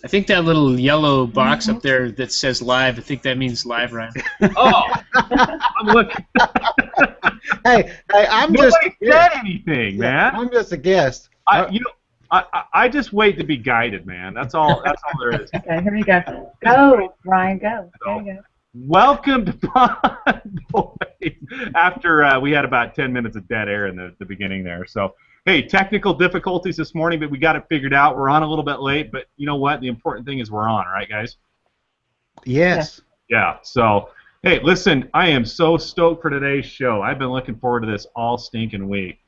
I think that little yellow box up there that says live, I think that means live, Ryan. Oh, I'm looking. Hey, I'm Nobody just said anything, man. I'm just a guest. I just wait to be guided, man. That's all there is. Okay, here we go. Go, Ryan, go. There you go. Welcome to Pond Boy. After we had about 10 minutes of dead air in the beginning there. So, hey, technical difficulties this morning, but we got it figured out. We're on a little bit late, but you know what? The important thing is we're on, right, guys? Yes. Yeah. So, hey, listen, I am so stoked for today's show. I've been looking forward to this all stinking week.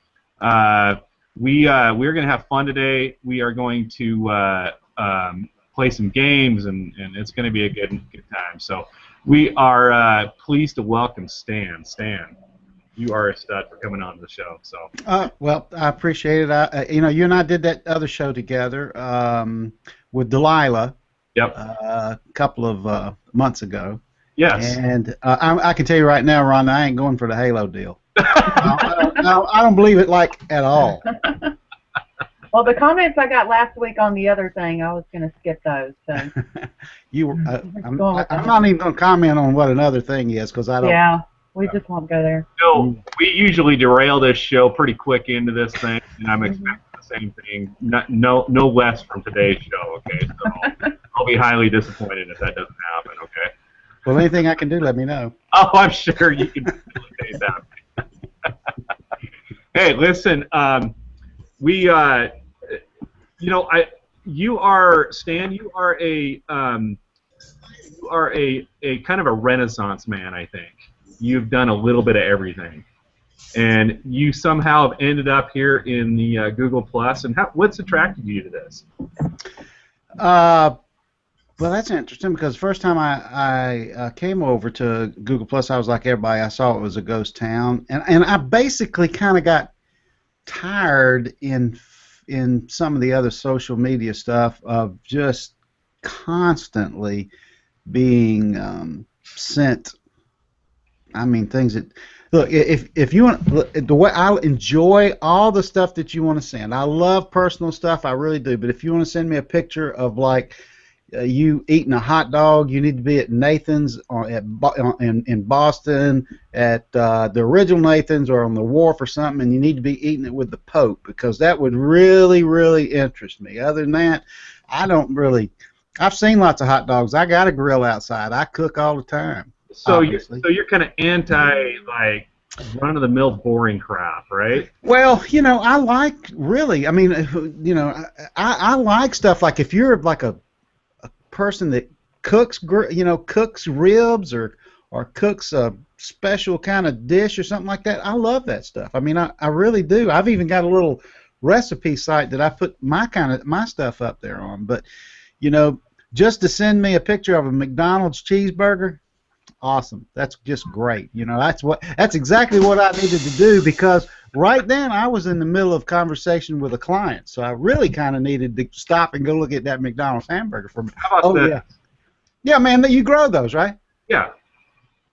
We're going to have fun today. We are going to play some games, and it's going to be a good time. So we are pleased to welcome Stan. Stan, you are a stud for coming on the show. So. Well, I appreciate it. You and I did that other show together with Delilah. Yep. A couple of months ago. Yes. And I can tell you right now, Ron, I ain't going for the Halo deal. I don't believe it at all. Well, the comments I got last week on the other thing, I was going to skip those. So. I'm not even going to comment on what another thing is because I don't. Yeah, we just won't go there. So we usually derail this show pretty quick into this thing, and I'm expecting the same thing, no less from today's show. Okay, so I'll be highly disappointed if that doesn't happen. Okay. Well, anything I can do, let me know. Oh, I'm sure you can facilitate that. Hey, listen, Stan, you are a kind of a renaissance man, I think. You've done a little bit of everything, and you somehow have ended up here in the Google Plus. And what's attracted you to this? Well, that's interesting because the first time I came over to Google Plus, I was like everybody. I saw it was a ghost town, and I basically kind of got tired in some of the other social media stuff of just constantly being sent. I mean, things that look. If you want the way I enjoy all the stuff that you want to send. I love personal stuff. I really do. But if you want to send me a picture of like. You eating a hot dog, you need to be at Nathan's in Boston, at the original Nathan's or on the wharf or something, and you need to be eating it with the Pope because that would really, really interest me. Other than that, I don't really. I've seen lots of hot dogs. I got a grill outside. I cook all the time. So you're kind of anti like run-of-the-mill boring crap, right? Well, I like really. I mean, I like stuff like if you're like a person that cooks ribs or cooks a special kind of dish or something like that. I love that stuff. I mean, I really do. I've even got a little recipe site that I put my stuff up there on. But just to send me a picture of a McDonald's cheeseburger, awesome. That's just great. That's exactly what I needed to do because right then I was in the middle of conversation with a client, so I really kind of needed to stop and go look at that McDonald's hamburger for me. How about that? Yeah, man, you grow those, right? Yeah.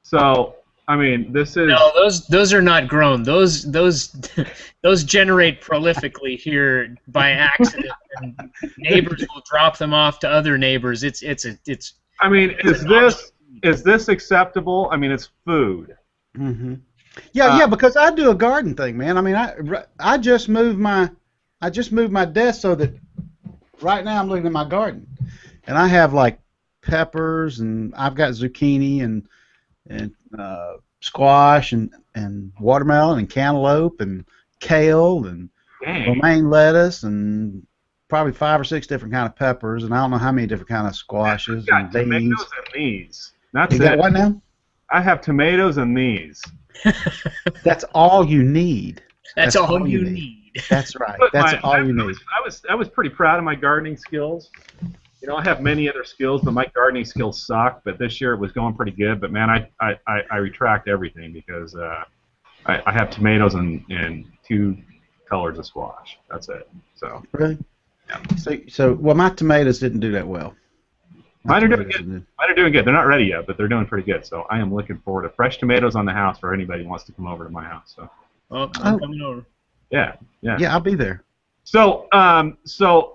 So I mean, this is no, those are not grown. Those generate prolifically here by accident, and neighbors will drop them off to other neighbors. It's. I mean, is this acceptable? I mean, it's food. Mm-hmm. Yeah, because I do a garden thing, man. I mean, I just moved my desk so that right now I'm looking at my garden, and I have like peppers and I've got zucchini and squash and watermelon and cantaloupe and kale and romaine lettuce and probably 5 or 6 different kind of peppers and I don't know how many different kind of squashes and beans. Tomatoes and these. That's you got what now? I have tomatoes and these. That's all you need. That's all you need. That's right. That's all you need. I was pretty proud of my gardening skills. I have many other skills, but my gardening skills suck. But this year it was going pretty good. But man, I retract everything because I have tomatoes and 2 colors of squash. That's it. So really. Yeah. So my tomatoes didn't do that well. Mine are doing good. Mine are doing good. They're not ready yet, but they're doing pretty good. So I am looking forward to fresh tomatoes on the house for anybody who wants to come over to my house. So. I'm coming over. Yeah. Yeah, I'll be there. So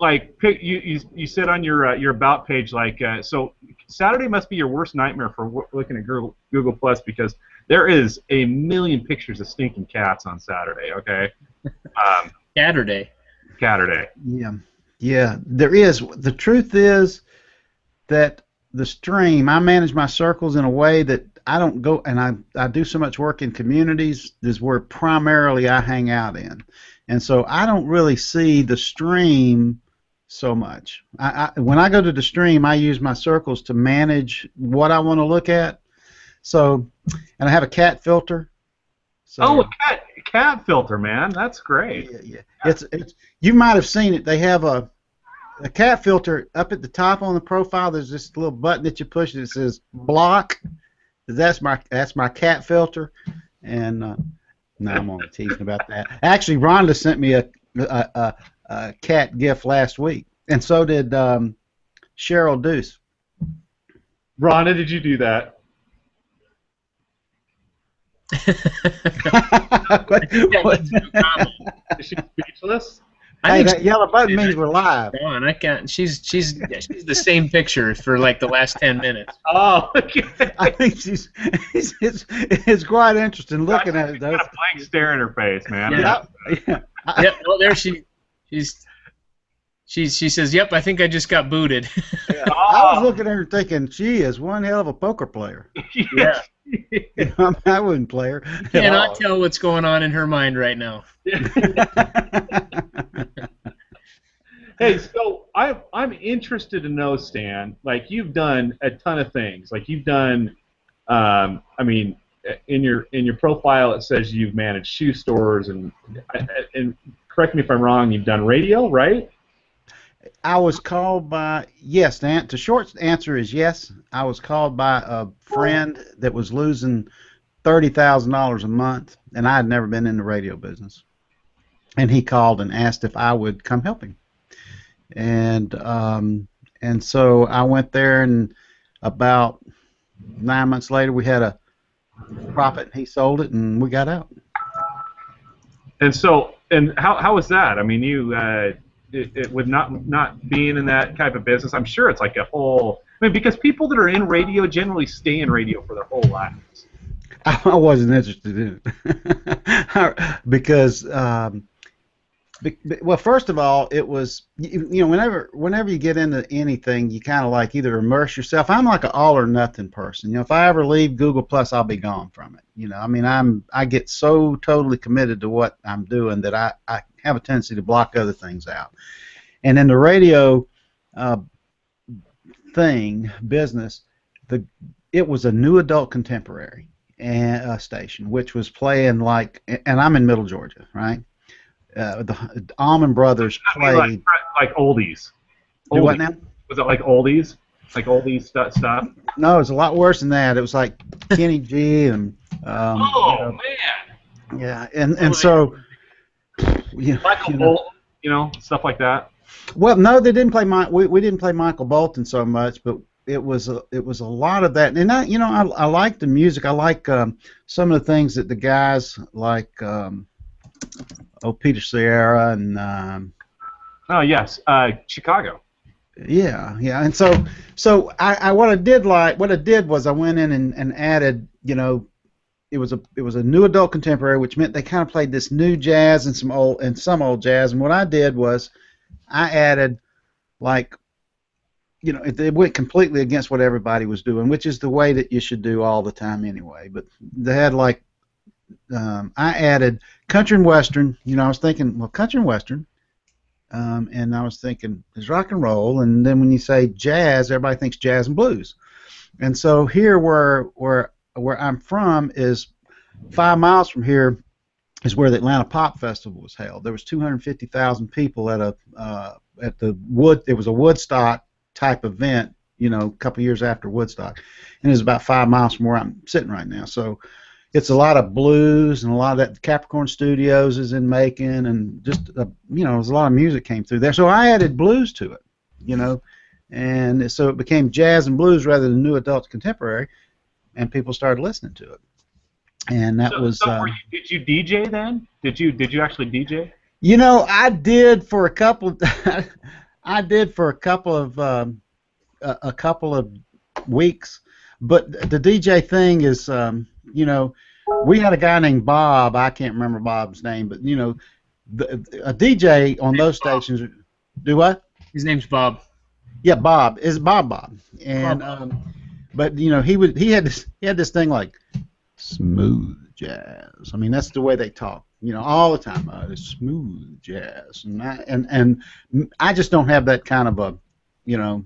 like, you said on your about page, like, so Saturday must be your worst nightmare for looking at Google Plus, because there is a million pictures of stinking cats on Saturday. Okay. Saturday. Saturday. Yeah, yeah. There is. The truth is that the stream, I manage my circles in a way that I don't go, and I do so much work in communities. This is where primarily I hang out in, and so I don't really see the stream so much. When I go to the stream, I use my circles to manage what I want to look at. So, and I have a cat filter. So, oh, a cat filter, man, that's great. Yeah. It's you might have seen it. They have a cat filter up at the top on the profile. There's this little button that you push and it says block. That's my cat filter. And no, I'm only teasing about that. Actually, Rhonda sent me a cat gift last week, and so did Cheryl Deuce. Rhonda, did you do that? what? Is she speechless? Hey, that yellow button means we're live. Come on, I can't. She's the same picture for like the last 10 minutes. Oh, okay. I think it's quite interesting looking at it. She's got a blank stare in her face, man. Yeah. Yep. Well, there she says, "Yep, I think I just got booted." I was looking at her thinking, she is one hell of a poker player. Yeah. I wouldn't play her. Cannot tell what's going on in her mind right now. Hey, so I'm interested to know, Stan. Like, you've done a ton of things. Like, you've done, I mean, in your profile it says you've managed shoe stores, and correct me if I'm wrong, you've done radio, right? I was called by, yes, the short answer is yes. I was called by a friend that was losing $30,000 a month, and I had never been in the radio business. And he called and asked if I would come help him. And so I went there, and about 9 months later we had a profit, and he sold it, and we got out. And so, and how was that? I mean, you it with not being in that type of business, I'm sure it's like a whole. I mean, because people that are in radio generally stay in radio for their whole lives. I wasn't interested in it because, well, first of all, it was whenever you get into anything, you kind of like either immerse yourself. I'm like an all or nothing person. If I ever leave Google Plus, I'll be gone from it. I mean, I get so totally committed to what I'm doing that I have a tendency to block other things out. And in the radio business, it was a new adult contemporary station, which was playing like, and I'm in Middle Georgia, right? The Allman Brothers played like oldies. Do what now? Was it like oldies? Like oldies stuff? No, it was a lot worse than that. It was like Kenny G and man. Yeah, and so Michael Bolton, stuff like that. Well, no, they didn't play we didn't play Michael Bolton so much, but it was a lot of that. And I like the music. I like some of the things that the guys like. Peter Sierra and oh yes, Chicago. Yeah, and so what I did was I went in and added, it was a new adult contemporary, which meant they kind of played this new jazz and some old jazz. And what I did was I added it went completely against what everybody was doing, which is the way that you should do all the time anyway. But they had I added country and western. I was thinking, well, country and western, and I was thinking there's rock and roll, and then when you say jazz, everybody thinks jazz and blues. And so here, where I'm from, is 5 miles from here, is where the Atlanta Pop Festival was held. There was 250,000 people at it was a Woodstock type event, a couple years after Woodstock, and it was about 5 miles from where I'm sitting right now. So it's a lot of blues and a lot of that. Capricorn Studios is in Macon, and just there's a lot of music came through there. So I added blues to it, and so it became jazz and blues rather than new adult contemporary, and people started listening to it. And that was. Did you DJ then? Did you actually DJ? You know, I did for a couple. I did for a couple of weeks, but the DJ thing is, you know, we had a guy named Bob. I can't remember Bob's name, but you know, a DJ on those stations. Do what? His name's Bob. Yeah, Bob is Bob, and but you know, he had this thing like smooth jazz. I mean, that's the way they talk. You know, all the time. It's smooth jazz, and I just don't have that kind of a, you know,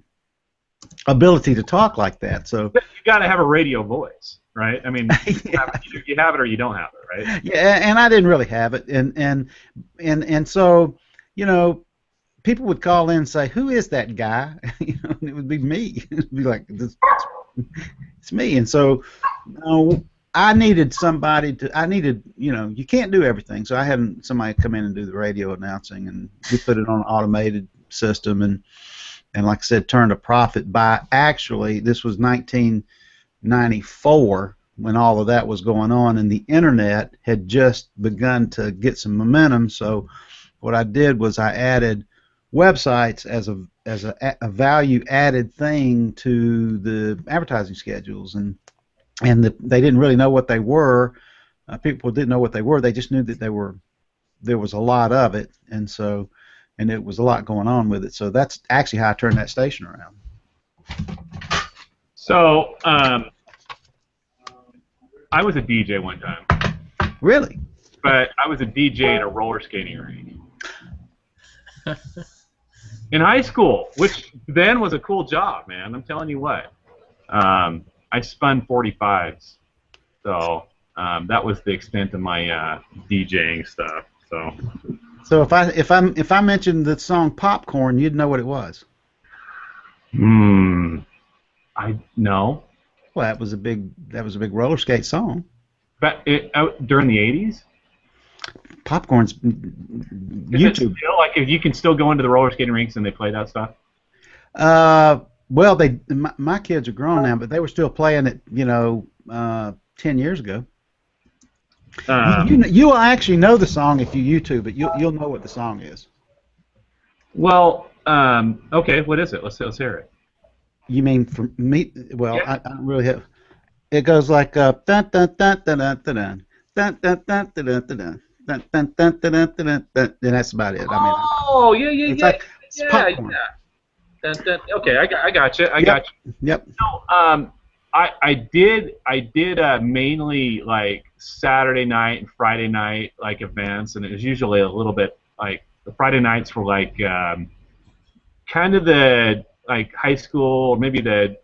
ability to talk like that. So you got to have a radio voice, right? I mean, either you have it or you don't have it, right? Yeah, and I didn't really have it, and so, you know, people would call in and say, "Who is that guy?" You know, and it would be me. It'd be like, it's me, and so, you know, I needed somebody to. I needed, you know, you can't do everything, so I had somebody come in and do the radio announcing, and we put it on an automated system, and like I said, turned a profit by, actually, this was 1994 when all of that was going on, and the internet had just begun to get some momentum. So what I did was I added websites as a value added thing to the advertising schedules, and they didn't really know what they were. People didn't know what they were. They just knew that there was a lot of it, and it was a lot going on with it. So that's actually how I turned that station around. So I was a DJ one time. Really? But I was a DJ at a roller skating rink. In high school, which then was a cool job, man. I'm telling you what. I spun 45s. So that was the extent of my DJing stuff. So if I mentioned the song Popcorn, you'd know what it was. I no. Well, that was a big roller skate song. But during the 80s? Popcorn's YouTube. Still, like, if you can still go into the roller skating rinks and they play that stuff? Well, my kids are grown now, but they were still playing it, you know, 10 years ago. You'll actually know the song if you YouTube it. You'll know what the song is. Well, okay, what is it? Let's hear it. You mean for me? Well, yeah. I don't really have. It goes like dun dun dun dun dun dun dun dun dun dun dun dun dun dun dun dun dun dun, and that's about it. I mean, oh yeah. It's like popcorn. Dun, dun. Okay, I got you. I got you. Yep. So, I did mainly like Saturday night and Friday night like events, and it was usually a little bit like the Friday nights were like kind of the like high school, or maybe the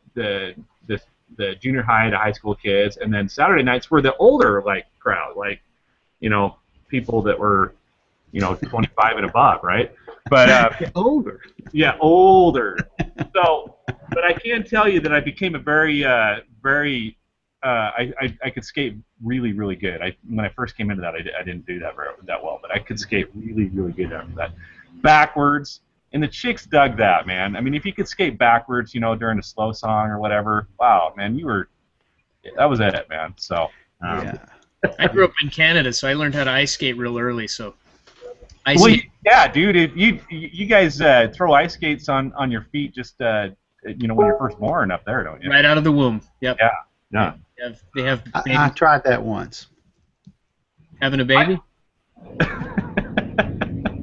junior high to high school kids, and then Saturday nights were the older like crowd, like, you know, people that were, you know, 25 and above, right? But older. Yeah, older. So, but I can tell you that I became a very I could skate really, really good. When I first came into that, I didn't do that well, but I could skate really, really good after that. Backwards, and the chicks dug that, man. I mean, if you could skate backwards, you know, during a slow song or whatever, wow, man, that was it, man. So, yeah. I grew up in Canada, so I learned how to ice skate real early. So, yeah, dude, you guys throw ice skates on your feet just you know, when you're first born up there, don't you? Right out of the womb. Yep. Yeah. They have I tried that once. Having a baby?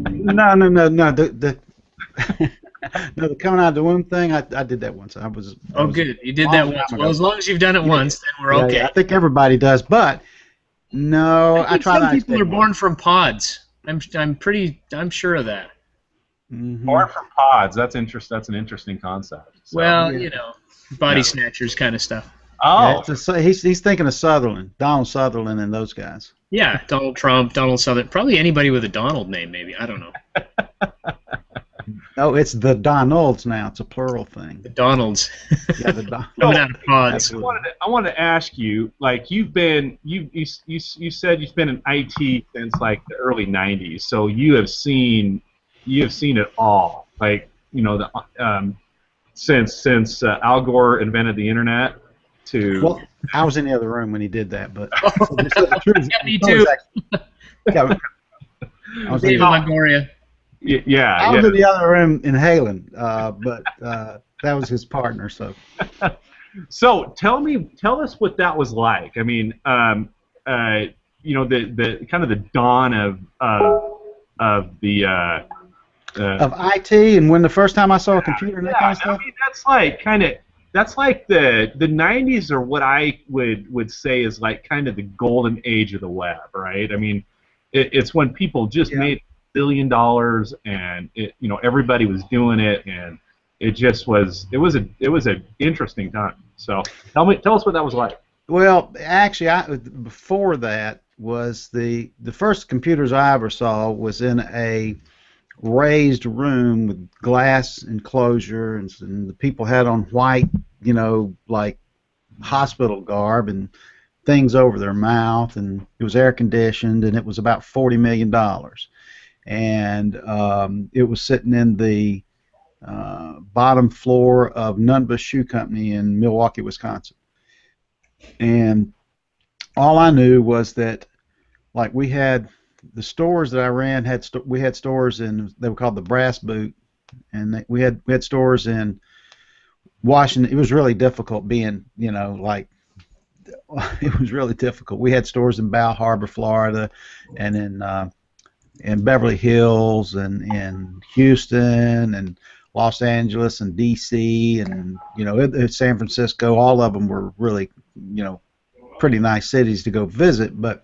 No. No, the coming out of the womb thing, I did that once. Good. You did that once. Well, as long as you've done it once, then we're okay. Yeah, I think everybody does, but no, I tried. Some people are born from pods. I'm sure of that. Mm-hmm. Born from pods. That's an interesting concept. So. Well, you know, body snatchers kind of stuff. Oh, yeah, he's thinking of Sutherland, Donald Sutherland, and those guys. Yeah, Donald Trump, Donald Sutherland, probably anybody with a Donald name, maybe. I don't know. No, it's the Donalds now. It's a plural thing. The Donalds. Yeah, the Donalds. Coming out of pods. I wanted to ask you, like, you said you've been in IT since like the early '90s, so you have seen it all, like, you know, the since Al Gore invented the internet to. Well, I was in the other room when he did that, but. Me too. I was David Longoria. Yeah, I was in the other room inhaling, but that was his partner. So. So tell us what that was like. I mean, the kind of the dawn of the Of IT, and when the first time I saw a computer and that kind of stuff. I mean, that's like the 90s are what I would say is like kind of the golden age of the web, right? I mean, it's when people just made $1 billion and everybody was doing it, and it just was an interesting time. So tell us what that was like. Well, actually, before that was the first computers I ever saw was in a raised room with glass enclosure, and the people had on white, like hospital garb and things over their mouth, and it was air conditioned, and it was about $40 million, and it was sitting in the bottom floor of Nunbus Shoe Company in Milwaukee, Wisconsin. And all I knew was that, like, we had the stores that I ran we had stores in, they were called the Brass Boot, and we had stores in Washington. It was really difficult being, like, it was really difficult. We had stores in Bal Harbor, Florida, and in Beverly Hills, and in Houston, and Los Angeles, and D.C., and San Francisco. All of them were really, pretty nice cities to go visit, but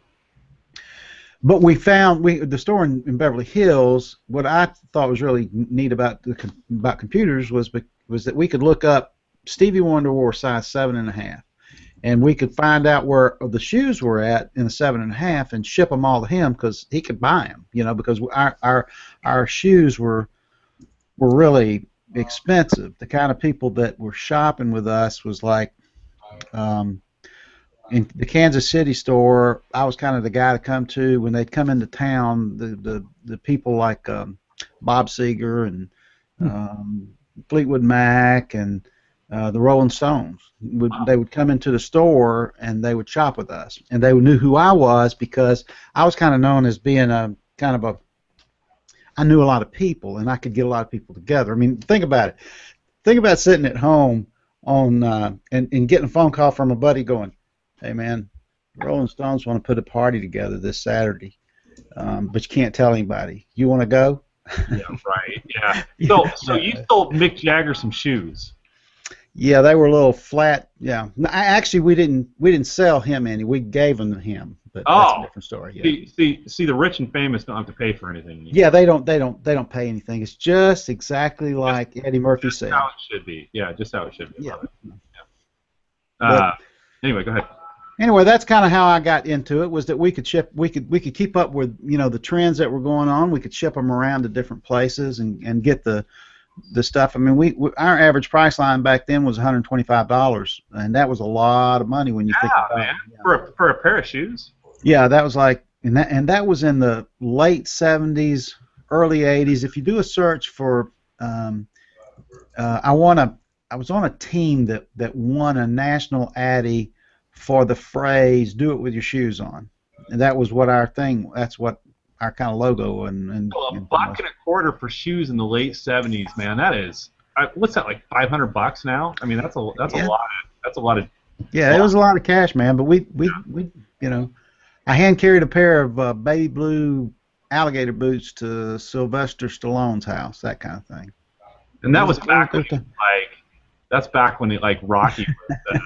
we found the store in Beverly Hills. What I thought was really neat about computers was that we could look up Stevie Wonder wore size 7.5, and we could find out where the shoes were at in the 7.5 and ship them all to him because he could buy them. Because our shoes were really expensive. The kind of people that were shopping with us was like. In the Kansas City store, I was kind of the guy to come to when they'd come into town. The people like Bob Seger and Fleetwood Mac and the Rolling Stones they would come into the store and they would shop with us, and they knew who I was because I was kind of known as being I knew a lot of people and I could get a lot of people together. I mean, think about it. Think about sitting at home on and getting a phone call from a buddy going, "Hey man, the Rolling Stones want to put a party together this Saturday, but you can't tell anybody. You want to go?" Yeah, right. Yeah. So you sold Mick Jagger some shoes. Yeah, they were a little flat. Yeah. Actually, we didn't sell him any. We gave them to him. But that's a different story. Yeah. See, the rich and famous don't have to pay for anything. Yeah, they don't pay anything. It's just exactly like Eddie Murphy said. Just how it should be. Yeah, just how it should be. Yeah. Anyway, go ahead. Anyway, that's kind of how I got into it. Was that we could keep up with the trends that were going on. We could ship them around to different places and get the stuff. I mean, our average price line back then was $125, and that was a lot of money when you think about it. Yeah. For a pair of shoes. Yeah, that was like, and that was in the late '70s, early '80s. If you do a search for, I was on a team that won a national Addy for the phrase "Do it with your shoes on," and that was what our thing. That's what our kind of logo and. Well, $1.25 for shoes in the late '70s, man. That is, what's that, like $500 now? I mean, that's a lot of. Yeah, it was a lot of cash, man. But we I hand carried a pair of baby blue alligator boots to Sylvester Stallone's house, that kind of thing. And that was back when that's back when Rocky was.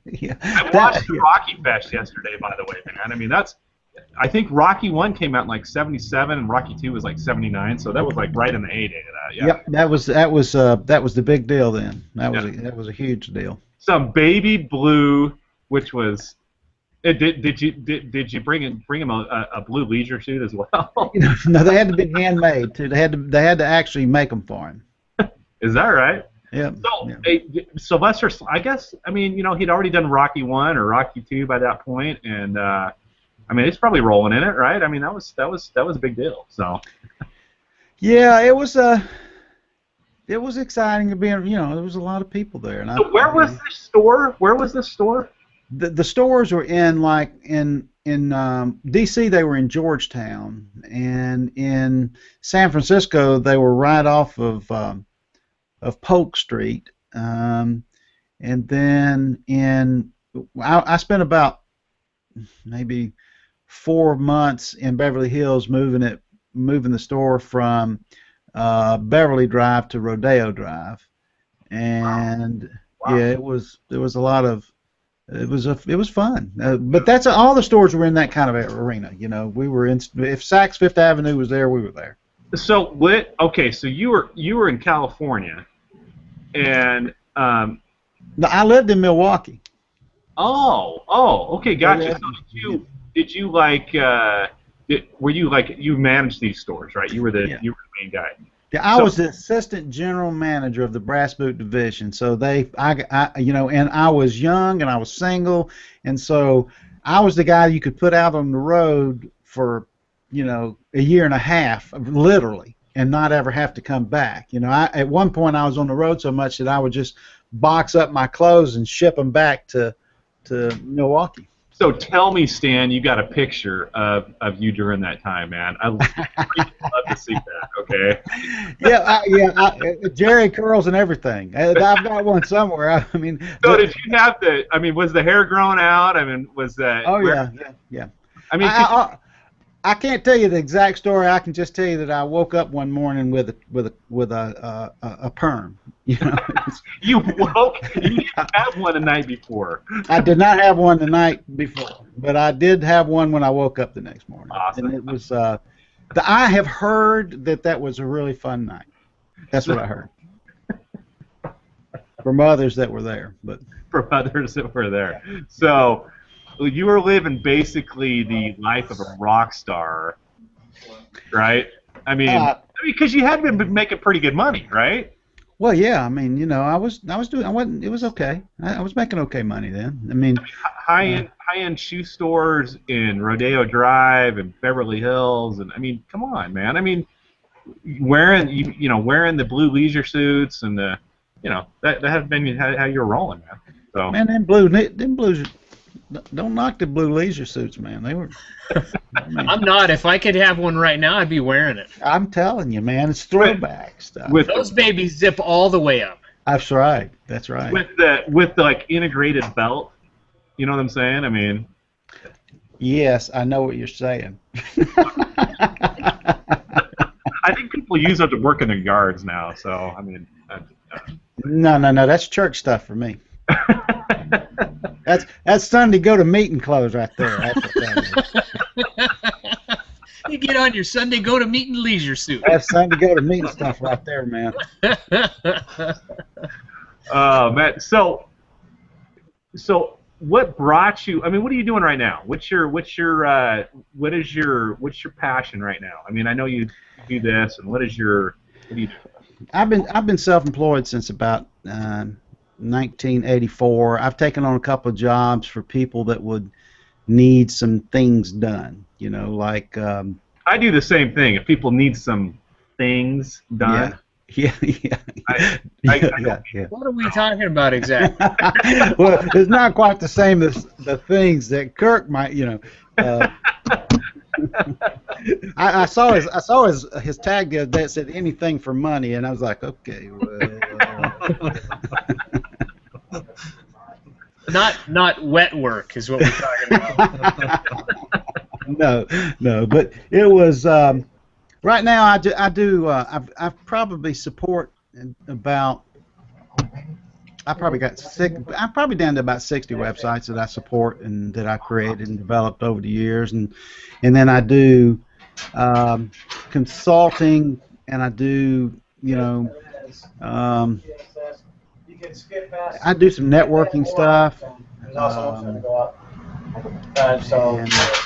Yeah. I watched the Rocky Fest yesterday, by the way, man. I mean, I think Rocky 1 came out in like '77 and Rocky 2 was like '79, so that was like right in the heyday of that. Yeah. Yep, that was the big deal then. That was a huge deal. Some baby blue, which was. Did you bring him a blue leisure suit as well? No, they had to be handmade too. They had to actually make them for him. Is that right? Yeah. So Sylvester, I guess, I mean, he'd already done Rocky 1 or Rocky 2 by that point, and I mean, it's probably rolling in it, right? I mean, that was a big deal. So. Yeah, it was exciting to be. There was a lot of people there. And so where was this store? Where was this store? The stores were in D.C. they were in Georgetown, and in San Francisco they were right off of Polk Street. And then I spent about maybe 4 months in Beverly Hills moving the store from Beverly Drive to Rodeo Drive, and Wow. yeah, there was a lot of it was fun. But that's all the stores were in that kind of arena. You know, we were in if Saks Fifth Avenue was there, we were there. So what? Okay, so you were in California, and No, I lived in Milwaukee. okay, gotcha. Yeah. So did you like were you like you managed these stores, right? You were the main guy. Yeah, I was the assistant general manager of the brass boot division. So and I was young and I was single, and so I was the guy you could put out on the road for, a year and a half, literally, and not ever have to come back. At one point I was on the road so much that I would just box up my clothes and ship them back to Milwaukee. So tell me, Stan, you got a picture of you during that time, man. I'd love to see that. Okay. Yeah, Jerry curls and everything. I've got one somewhere. I mean. So did you have was the hair growing out? I mean, was that? Oh yeah. I mean, I can't tell you the exact story. I can just tell you that I woke up one morning with a perm. You didn't have one the night before. I did not have one the night before, but I did have one when I woke up the next morning. Awesome. And it was. I have heard that was a really fun night. That's what I heard. From others that were there, but. From others that were there. So. You were living basically the life of a rock star, right? I mean, because you had been making pretty good money, right? Well, yeah. I mean, I was doing. I wasn't. It was okay. I was making okay money then. I mean, high-end shoe stores in Rodeo Drive and Beverly Hills, and I mean, come on, man. I mean, wearing the blue leisure suits and that had been how you were rolling, man. So. Man, them blues. Don't knock the blue leisure suits, man. They were. I'm not. If I could have one right now, I'd be wearing it. I'm telling you, man. It's throwback stuff. Those babies zip all the way up. That's right. That's right. With the like integrated belt. You know what I'm saying? I mean. Yes, I know what you're saying. I think people use it to work in their yards now. So I mean. No. That's church stuff for me. That's Sunday go to meeting clothes right there. That's what that is. You get on your Sunday go to meeting leisure suit. That's Sunday go to meeting stuff right there, man. Man. So what brought you? I mean, what are you doing right now? What's your passion right now? I mean, I know you do this, and what do you do? I've been self-employed since about 1984. I've taken on a couple of jobs for people that would need some things done. Like I do the same thing. If people need some things done. Yeah. What are we talking about exactly? Well, it's not quite the same as the things that Kirk might. I saw his tag the other day that said anything for money, and I was like, okay. Well. Not wet work is what we're talking about. No, but it was right now. I've probably support about. I'm probably down to about 60 websites that I support and that I created and developed over the years, and then I do consulting, and I do I do some networking stuff.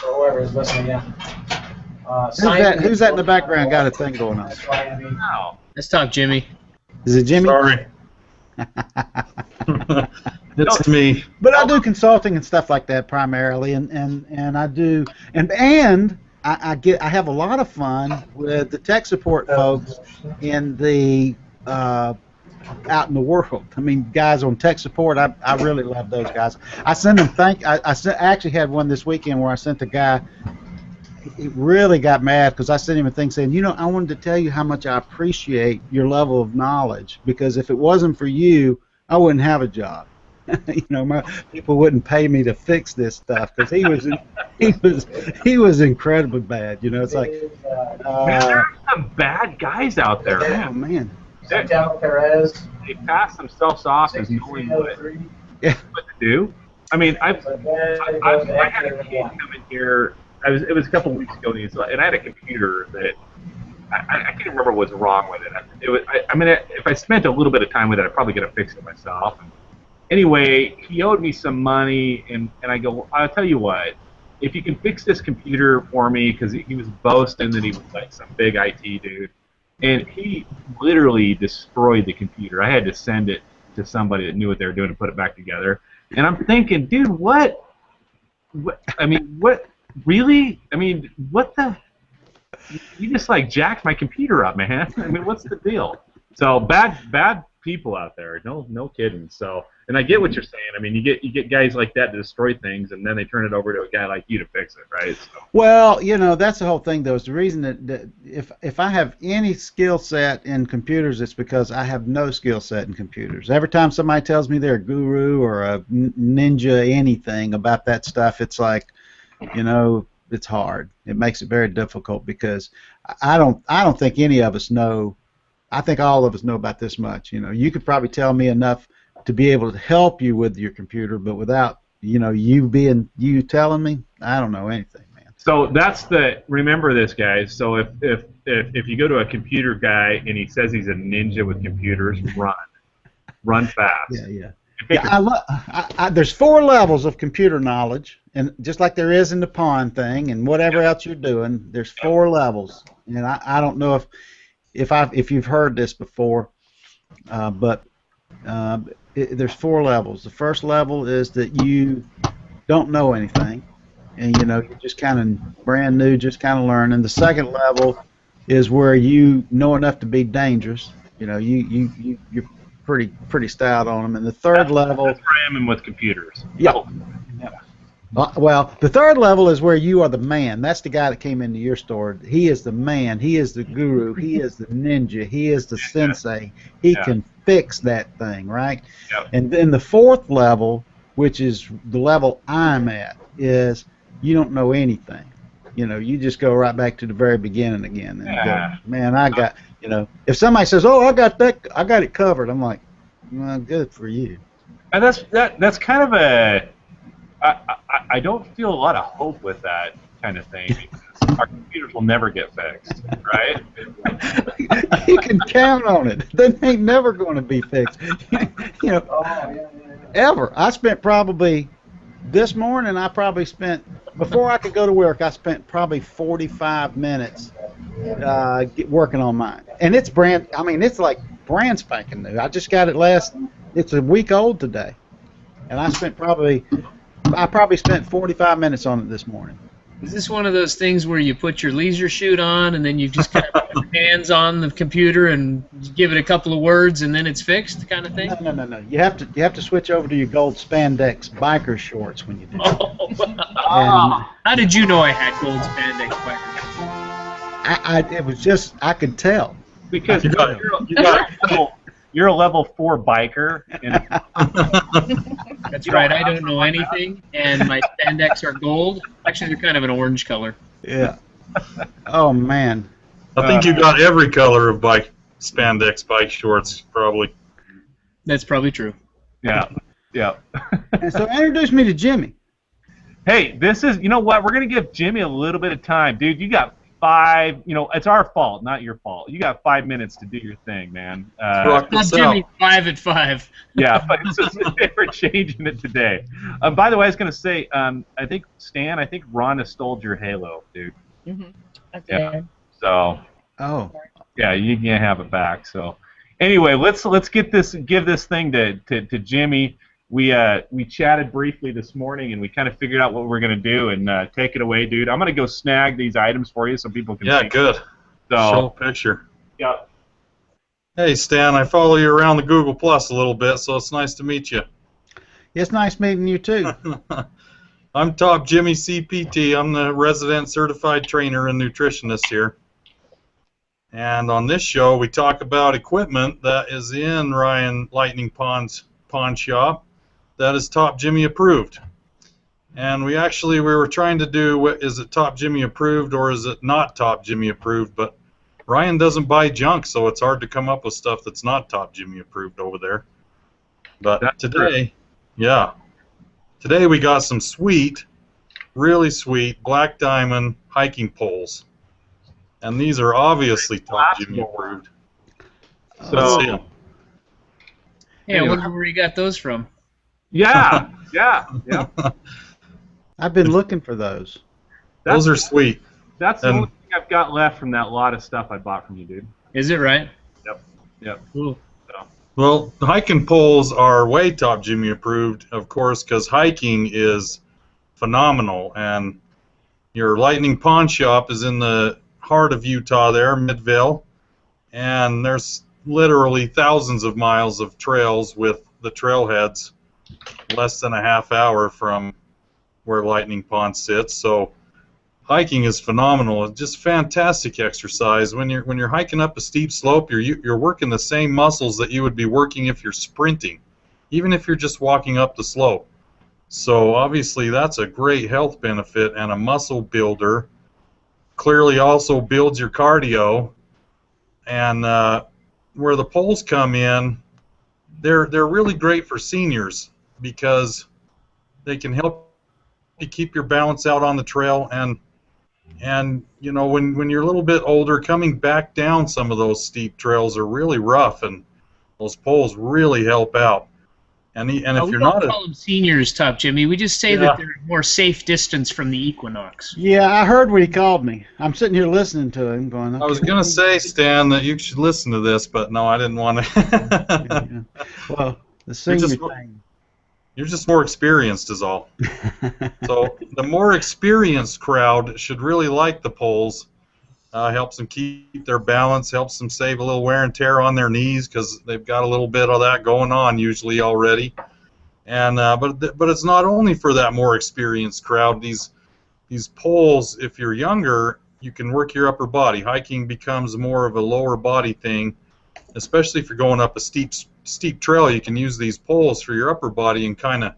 Whoever is listening in. Who's that in the background? Got a thing going on. Wow. Let's talk, Jimmy. Is it Jimmy? Sorry. It's me. But I do consulting and stuff like that primarily, and I do and I have a lot of fun with the tech support folks in the out in the world. I mean, guys on tech support, I really love those guys. I send them I actually had one this weekend where I sent a guy. He really got mad because I sent him a thing saying, you know, I wanted to tell you how much I appreciate your level of knowledge, because if it wasn't for you, I wouldn't have a job. You know, my people wouldn't pay me to fix this stuff, because he was incredibly bad. You know, it's like Man, there are some bad guys out there. oh man, They pass themselves off as knowing what yeah. to do. I mean, I had a kid come in here. It was a couple weeks ago, and I had a computer that I can't remember what's wrong with it. I mean, if I spent a little bit of time with it, I'd probably get to fix it myself. And anyway, he owed me some money, and I go, I'll tell you what, if you can fix this computer for me, because he was boasting that he was like some big IT dude, and he literally destroyed the computer. I had to send it to somebody that knew what they were doing to put it back together. And I'm thinking, dude, what? I mean, what? Really? I mean, what the? You just like jacked my computer up, man. I mean, what's the deal? So bad people out there. No kidding. So, and I get what you're saying. I mean, you get guys like that to destroy things, and then they turn it over to a guy like you to fix it, right? So. Well, you know, that's the whole thing, though. Is the reason that if I have any skill set in computers, it's because I have no skill set in computers. Every time somebody tells me they're a guru or a ninja anything about that stuff, it's like, you know, it's hard. It makes it very difficult, because I don't think any of us know. I think all of us know about this much. You know, you could probably tell me enough to be able to help you with your computer, but without, you know, you telling me, I don't know anything, man. So remember this, guys. So if you go to a computer guy and he says he's a ninja with computers, run fast. Yeah. There's 4 levels of computer knowledge, and just like there is in the pawn thing and whatever else you're doing, there's 4 levels. And I don't know if you've heard this before, but there's 4 levels. The first level is that you don't know anything, and you know, you're just kind of brand new, just kind of learning. The second level is where you know enough to be dangerous. You know, you're pretty stout on them. And the third level. That's where I am with computers. Yeah. Well, the third level is where you are the man. That's the guy that came into your store. He is the man. He is the guru. He is the ninja. He is the sensei. He can fix that thing, right? Yep. And then the fourth level, which is the level I'm at, is you don't know anything. You know, you just go right back to the very beginning again. And go, man, I got, you know, if somebody says, oh, I got it covered, I'm like, well, good for you. And that's kind of a. I don't feel a lot of hope with that kind of thing, because our computers will never get fixed, right? You can count on it. They ain't never going to be fixed. You know, ever. I spent probably this morning. Before I could go to work, I spent probably 45 minutes working on mine, and it's it's like brand spanking new. I just got it it's a week old today, and I probably spent 45 minutes on it this morning. Is this one of those things where you put your leisure suit on and then you just kind of put your hands on the computer and give it a couple of words and then it's fixed kind of thing? No. You have to switch over to your gold spandex biker shorts when you do. How did you know I had gold spandex biker shorts? It was just, I could tell. Because you're a level 4 biker. That's right. I don't know anything, and my spandex are gold. Actually, they're kind of an orange color. Yeah. Oh man. I think you got every color of spandex bike shorts, probably. That's probably true. Yeah. And so introduce me to Jimmy. Hey, you know what? We're gonna give Jimmy a little bit of time, dude. You got 5. You know, it's our fault, not your fault. You got 5 minutes to do your thing, man. Jimmy 5 at 5. Yeah, but we're changing it today. By the way, I was gonna say, I think Stan, Rhonda stole your Halo, dude. Mhm. I did. Yeah. So. Oh. Yeah, you can't have it back. So, anyway, let's give this thing to Jimmy. We chatted briefly this morning, and we kind of figured out what we're going to do, and take it away, dude. I'm going to go snag these items for you so people can see. Yeah, good. So, show a picture. Yeah. Hey, Stan, I follow you around the Google Plus a little bit, so it's nice to meet you. It's nice meeting you too. I'm Top Jimmy CPT. I'm the resident certified trainer and nutritionist here. And on this show, we talk about equipment that is in Ryan Lightning Pond's pawn shop that is Top Jimmy approved. And we were trying to do, is it Top Jimmy approved or is it not Top Jimmy approved? But Ryan doesn't buy junk, so it's hard to come up with stuff that's not Top Jimmy approved over there. But today we got some sweet, really sweet black diamond hiking poles. And these are obviously Top Jimmy approved. Let's see them. Hey, I wonder where you got those from. Yeah. I've been looking for those. Those are sweet. That's the only thing I've got left from that lot of stuff I bought from you, dude. Is it right? Yep. Cool. So. Well, hiking poles are way Top Jimmy approved, of course, because hiking is phenomenal. And your Lightning Pawn Shop is in the heart of Utah there, Midvale. And there's literally thousands of miles of trails with the trailheads less than a half hour from where Lightning Pond sits. So hiking is phenomenal. It's just fantastic exercise. When you're hiking up a steep slope, you're working the same muscles that you would be working if you're sprinting, even if you're just walking up the slope. So obviously that's a great health benefit and a muscle builder. Clearly also builds your cardio. And where the poles come in, they're really great for seniors because they can help you keep your balance out on the trail, and you know, when you're a little bit older, coming back down some of those steep trails are really rough, and those poles really help out. And if we you're don't not call them seniors, Top Jimmy. We just say that they're more safe distance from the equinox. Yeah, I heard what he called me. I'm sitting here listening to him going, okay. I was going to say, Stan, that you should listen to this, but no, I didn't want to. Well, the senior thing. You're just more experienced is all. So the more experienced crowd should really like the poles. Helps them keep their balance, helps them save a little wear and tear on their knees because they've got a little bit of that going on usually already. And but it's not only for that more experienced crowd. These poles, if you're younger, you can work your upper body. Hiking becomes more of a lower body thing, especially if you're going up a steep trail. You can use these poles for your upper body and kind of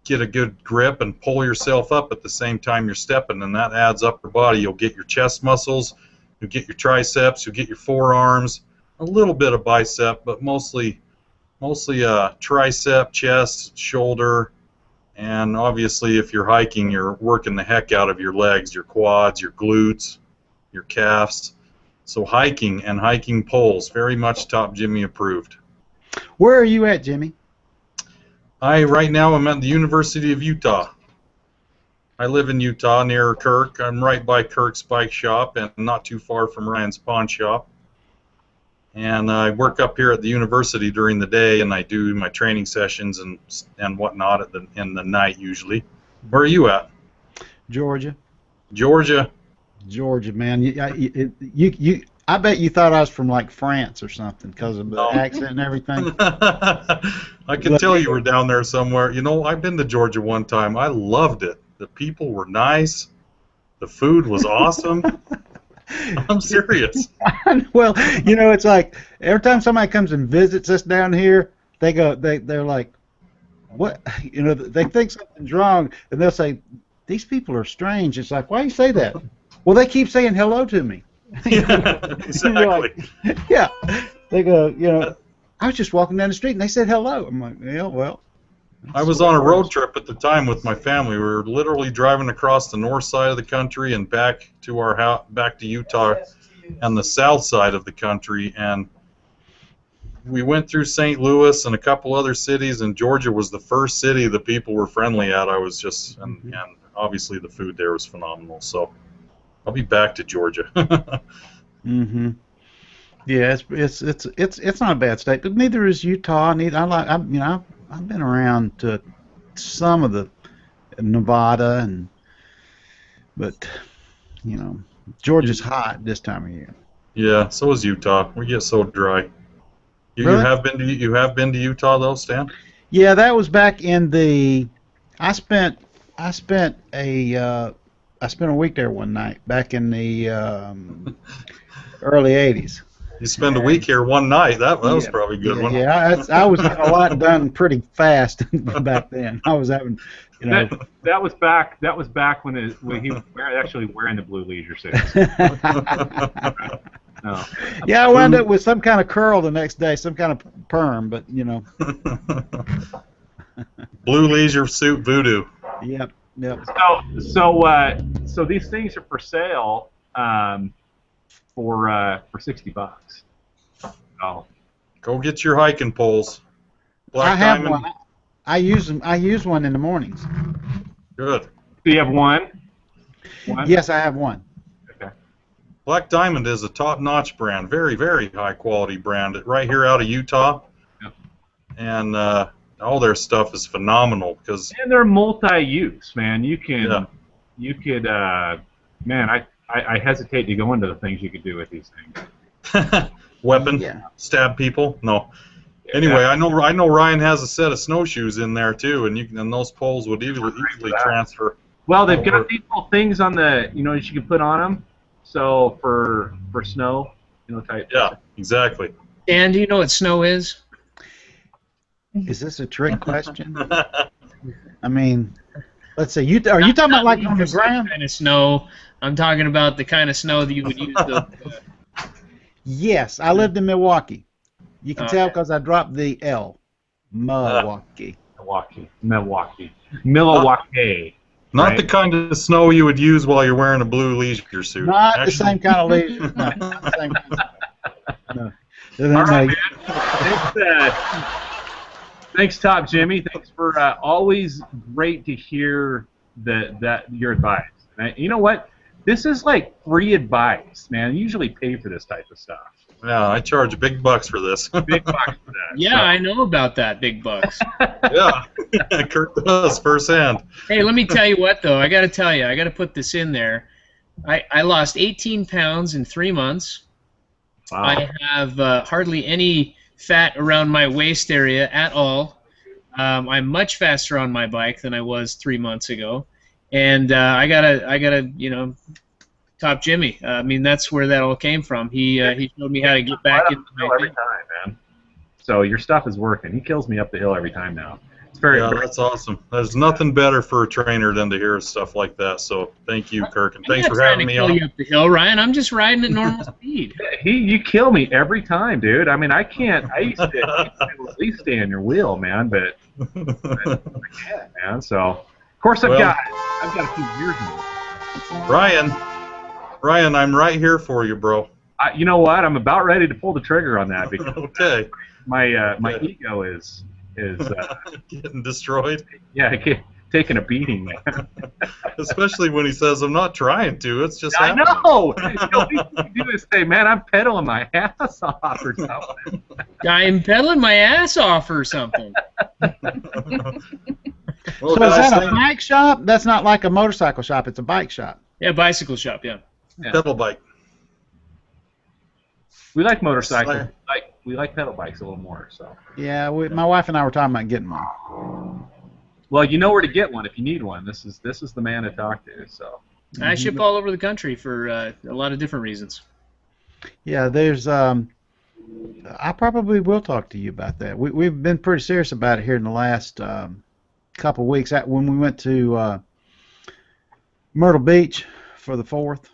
get a good grip and pull yourself up at the same time you're stepping, and that adds upper body. You'll get your chest muscles, you'll get your triceps, you'll get your forearms, a little bit of bicep, but mostly tricep, chest, shoulder, and obviously if you're hiking, you're working the heck out of your legs, your quads, your glutes, your calves. So hiking and hiking poles, very much Top Jimmy approved. Where are you at, Jimmy? Right now I'm at the University of Utah. I live in Utah near Kirk. I'm right by Kirk's bike shop and not too far from Ryan's pawn shop. And I work up here at the university during the day, and I do my training sessions and whatnot in the night usually. Where are you at? Georgia. Georgia, man. I bet you thought I was from like France or something because of the accent and everything. I can tell you were down there somewhere. You know, I've been to Georgia one time. I loved it. The people were nice. The food was awesome. I'm serious. Well, you know, it's like every time somebody comes and visits us down here, they're like, what? You know, they think something's wrong, and they'll say, these people are strange. It's like, why do you say that? Well, they keep saying hello to me. Yeah, exactly. Yeah. They go, you know, I was just walking down the street and they said hello. I'm like, yeah, well. I was on a road trip at the time with my family. We were literally driving across the north side of the country and back to our house, back to Utah, and the south side of the country. And we went through St. Louis and a couple other cities, and Georgia was the first city the people were friendly at. I was just, and obviously the food there was phenomenal. So I'll be back to Georgia. Mm-hmm. Yeah, it's not a bad state, but neither is Utah. I've been around to some of the Nevada, but you know, Georgia's hot this time of year. Yeah, so is Utah. We get so dry. You Really? you have been to Utah though, Stan? Yeah, that was back in the. I spent I spent a week there one night back in the early '80s. You spend a week here one night. That was Yeah, probably a good one. I was getting a lot done pretty fast back then. I was having, That was back. That was back when he was actually wearing the blue leisure suits. No. Yeah, I wound up with some kind of curl the next day, some kind of perm, but Blue leisure suit voodoo. Yep. So these things are for sale for $60. Oh. Go get your hiking poles. Black I have Diamond. one. I use them. I use one in the mornings. Good. Do you have one? Yes, I have one. Okay. Black Diamond is a top-notch brand, very, very high-quality brand, right here out of Utah. Yep. And all their stuff is phenomenal because. And they're multi-use, man. You could, man. I hesitate to go into the things you could do with these things. Weapon, Yeah. stab people. No. Anyway, I know Ryan has a set of snowshoes in there too, and those poles would easily transfer. Well, they've got these little things on the, that you can put on them. So for snow, type. Yeah, exactly. Dan, do you know what snow is? Is this a trick question? I mean, let's see. Are you talking about like on the ground? Kind of snow. I'm talking about the kind of snow that you would use. Yes, I lived in Milwaukee. You can tell Okay. because I dropped the L. Milwaukee. Milwaukee. Not Right. the kind of snow you would use while you're wearing a blue leisure suit. Not Actually, the same kind of leisure. No, not the same kind of, no. All right, man. Thanks, Top Jimmy. Thanks for always great to hear that your advice. And you know what? This is like free advice, man. I usually pay for this type of stuff. Yeah, I charge big bucks for this. Big bucks for that. Yeah, I know about that, big bucks. Yeah, Kirk does firsthand. Hey, let me tell you what, though. I got to tell you, I got to put this in there. I lost 18 pounds in 3 months. Wow. I have hardly any fat around my waist area at all. I'm much faster on my bike than I was 3 months ago, and I gotta, Top Jimmy. I mean, that's where that all came from. He showed me how to get back into my every time, man. So your stuff is working. He kills me up the hill every time now. It's very. Yeah, that's awesome. There's nothing better for a trainer than to hear stuff like that. So thank you, Kirk, and thanks for having me I'm not trying to on. kill you up the hill, Ryan. I'm just riding at normal speed. You kill me every time, dude. I mean, I can't. I used to at least stay on your wheel, man, but I can't, man. So, of course, I've got a few years now. Ryan, I'm right here for you, bro. You know what? I'm about ready to pull the trigger on that because Okay. my ego is Getting destroyed. taking a beating, man. Especially when he says, I'm not trying to, it's just I happening. know. The only thing you do is say, man, I'm pedaling my ass off or something. I'm pedaling my ass off or something. Well, So is guys, that a bike shop? That's not like a motorcycle shop. It's a bike shop. Yeah, bicycle shop, yeah. pedal bike. We like motorcycles. We like pedal bikes a little more. So. Yeah, my wife and I were talking about getting one. Well, you know where to get one if you need one. This is the man to talk to. So. I ship all over the country for a lot of different reasons. Yeah, there's. I probably will talk to you about that. We've been pretty serious about it here in the last couple of weeks. When we went to Myrtle Beach for the 4th.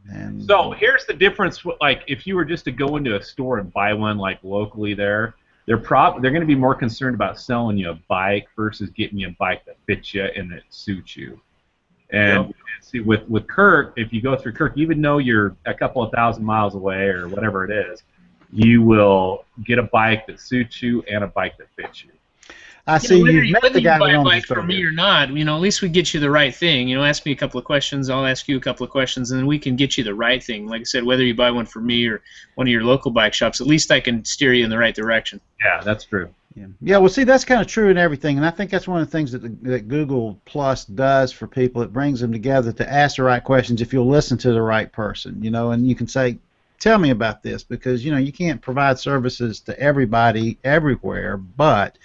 And So here's the difference. Like, if you were just to go into a store and buy one, like locally there, they're going to be more concerned about selling you a bike versus getting you a bike that fits you and that suits you. And see, with Kirk, if you go through Kirk, even though you're a couple of thousand miles away or whatever it is, you will get a bike that suits you and a bike that fits you. I see whether you've met whether the guy you buy that a owns the bike store. from me or not, at least we get you the right thing. Ask me a couple of questions, I'll ask you a couple of questions, and then we can get you the right thing. Like I said, whether you buy one from me or one of your local bike shops, at least I can steer you in the right direction. Yeah, that's true. Yeah, well, see, that's kind of true in everything, and I think that's one of the things that Google Plus does for people. It brings them together to ask the right questions if you'll listen to the right person, and you can say, tell me about this, because you can't provide services to everybody everywhere, but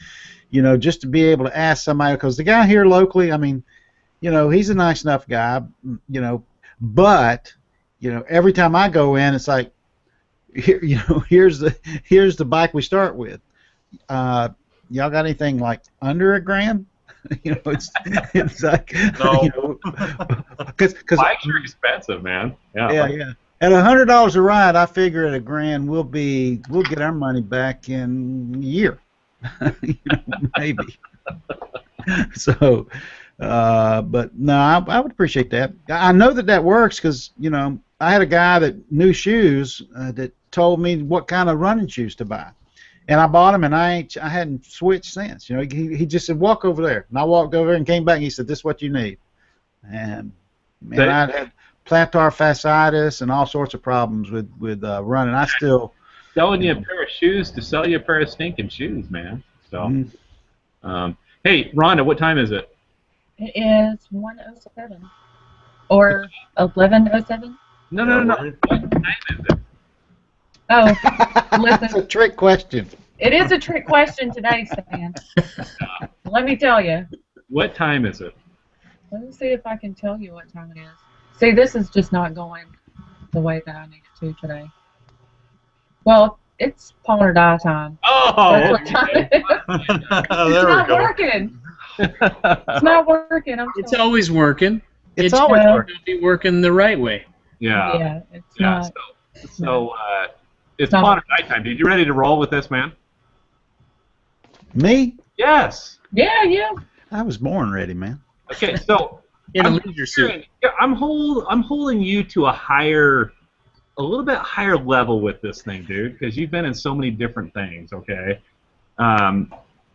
just to be able to ask somebody, because the guy here locally, I mean, he's a nice enough guy, but every time I go in, it's like, here, here's the bike we start with. Y'all got anything like under $1,000? It's like, No. because Bikes are expensive, man. yeah. At $100 a ride, I figure at $1,000 we'll get our money back in a year, maybe. So, but no, I would appreciate that. I know that works because I had a guy that knew shoes that told me what kind of running shoes to buy, and I bought them, and I hadn't switched since. He just said, walk over there, and I walked over there and came back, and he said, this is what you need. And man, I had plantar fasciitis and all sorts of problems with running. I still selling you a pair of shoes to sell you a pair of stinking shoes, man. So, hey, Rhonda, what time is it? It is 1:07 or 11:07. No. What time is it? Oh, That's a listen. trick question. It is a trick question today, Stan. Let me tell you. What time is it? Let me see if I can tell you what time it is. See, this is just not going the way that I need it to today. Well, it's pawn or die time. Oh, That's what time it is. It's There we not go. working. It's not working. It's always working. It's It's always just working. not be working the right way. yeah. Yeah, it's Yeah. not. So it's not. pawn or die time. Dude, you ready to roll with this, man? Me? Yes. Yeah. I was born ready, man. Okay, so In a I'm leisure suit. I'm holding you to a little bit higher level with this thing, dude, because you've been in so many different things. Okay,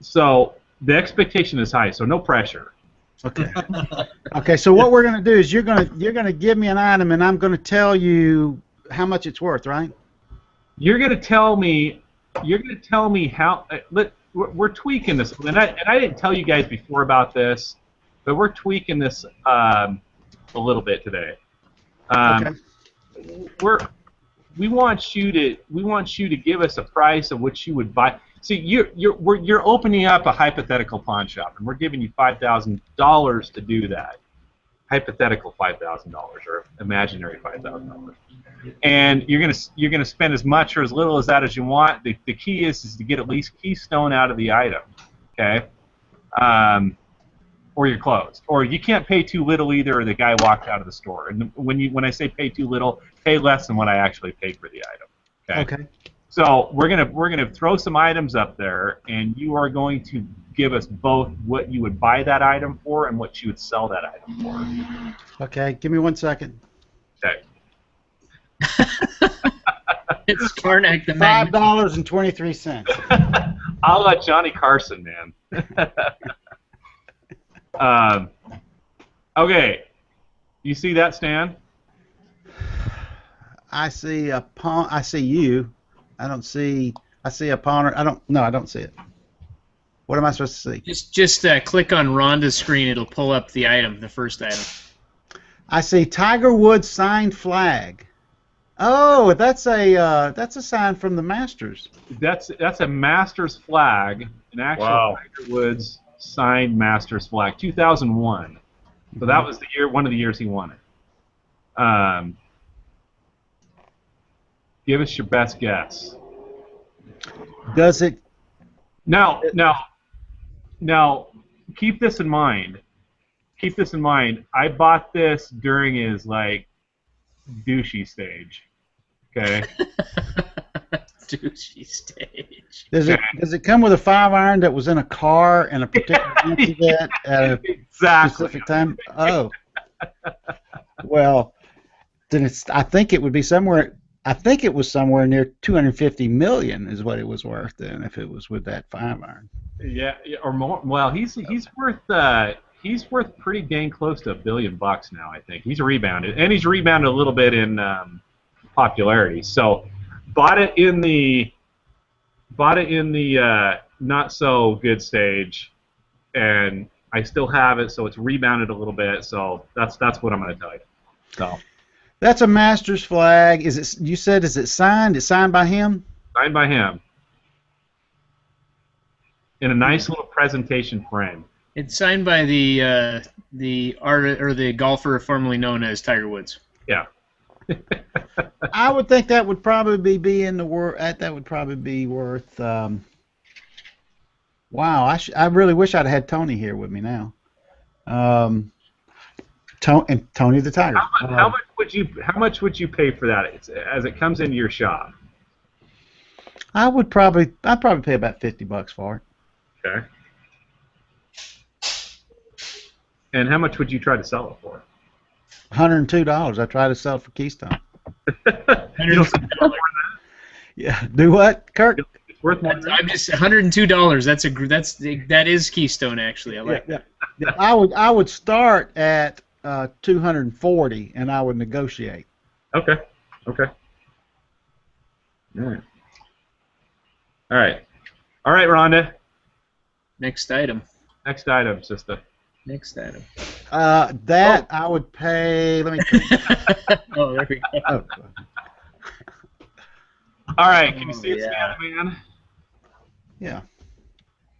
so the expectation is high, so no pressure. Okay. Okay. So what we're gonna do is you're gonna give me an item, and I'm gonna tell you how much it's worth, right? You're gonna tell me how. We're tweaking this, and I didn't tell you guys before about this, but we're tweaking this a little bit today. Okay. We want you to give us a price of what you would buy. See, you're opening up a hypothetical pawn shop, and we're giving you $5,000 to do that. Hypothetical $5,000 or imaginary $5,000, and you're gonna spend as much or as little as that as you want. The key is to get at least keystone out of the item, okay? Or you're closed, or you can't pay too little either, or the guy walked out of the store. And when I say pay too little, pay less than what I actually paid for the item. Okay. So we're gonna throw some items up there, and you are going to give us both what you would buy that item for and what you would sell that item for. Okay. Give me 1 second. Okay. It's Karnak the Magnet. $5.23. I'll let Johnny Carson, man. Okay. You see that, Stan? I see a pawn. I see you. I don't see. I see a pawn. I don't see it. What am I supposed to see? Just click on Rhonda's screen. It'll pull up the item, the first item. I see Tiger Woods signed flag. Oh, that's a sign from the Masters. That's a Masters flag, an actual Wow. Tiger Woods signed Masters flag, 2001. So that was one of the years he won it. Give us your best guess. Does it? Now, keep this in mind. Keep this in mind. I bought this during his douchey stage. Okay. Douchey stage. Does it come with a 5-iron that was in a car and a particular fancy that at a Exactly. specific time? Oh. Well, then I think it would be somewhere. I think it was somewhere near $250 million is what it was worth then if it was with that 5-iron. Yeah, or more. Well, he's worth pretty dang close to $1 billion now. I think he's rebounded, and he's rebounded a little bit in popularity. So, bought it in the not so good stage, and I still have it. So it's rebounded a little bit. So that's what I'm going to tell you. So. That's a Masters flag. Is it? You said is it signed? It's signed by him. Signed by him. In a nice little presentation frame. It's signed by the art or the golfer formerly known as Tiger Woods. Yeah. I would think that would probably be in the that would probably be worth. Wow, I really wish I'd had Tony here with me now. Tony the Tiger. How much would you pay for that as it comes into your shop? I'd probably pay about $50 for it. Okay. And how much would you try to sell it for? $102. I tried to sell it for Keystone. You don't think it's worth Yeah. Do what, Kirk? that? It's worth more than that? I'm just $102. That is Keystone actually. I like that. Yeah. I would start at 240 and I would negotiate. Okay. Okay. All right. All right. All right, Rhonda. Next item. Next item, sister. Next item. I would pay. Let me think. Oh, there we go. Oh. All right. Can you see it, yeah. man? Yeah.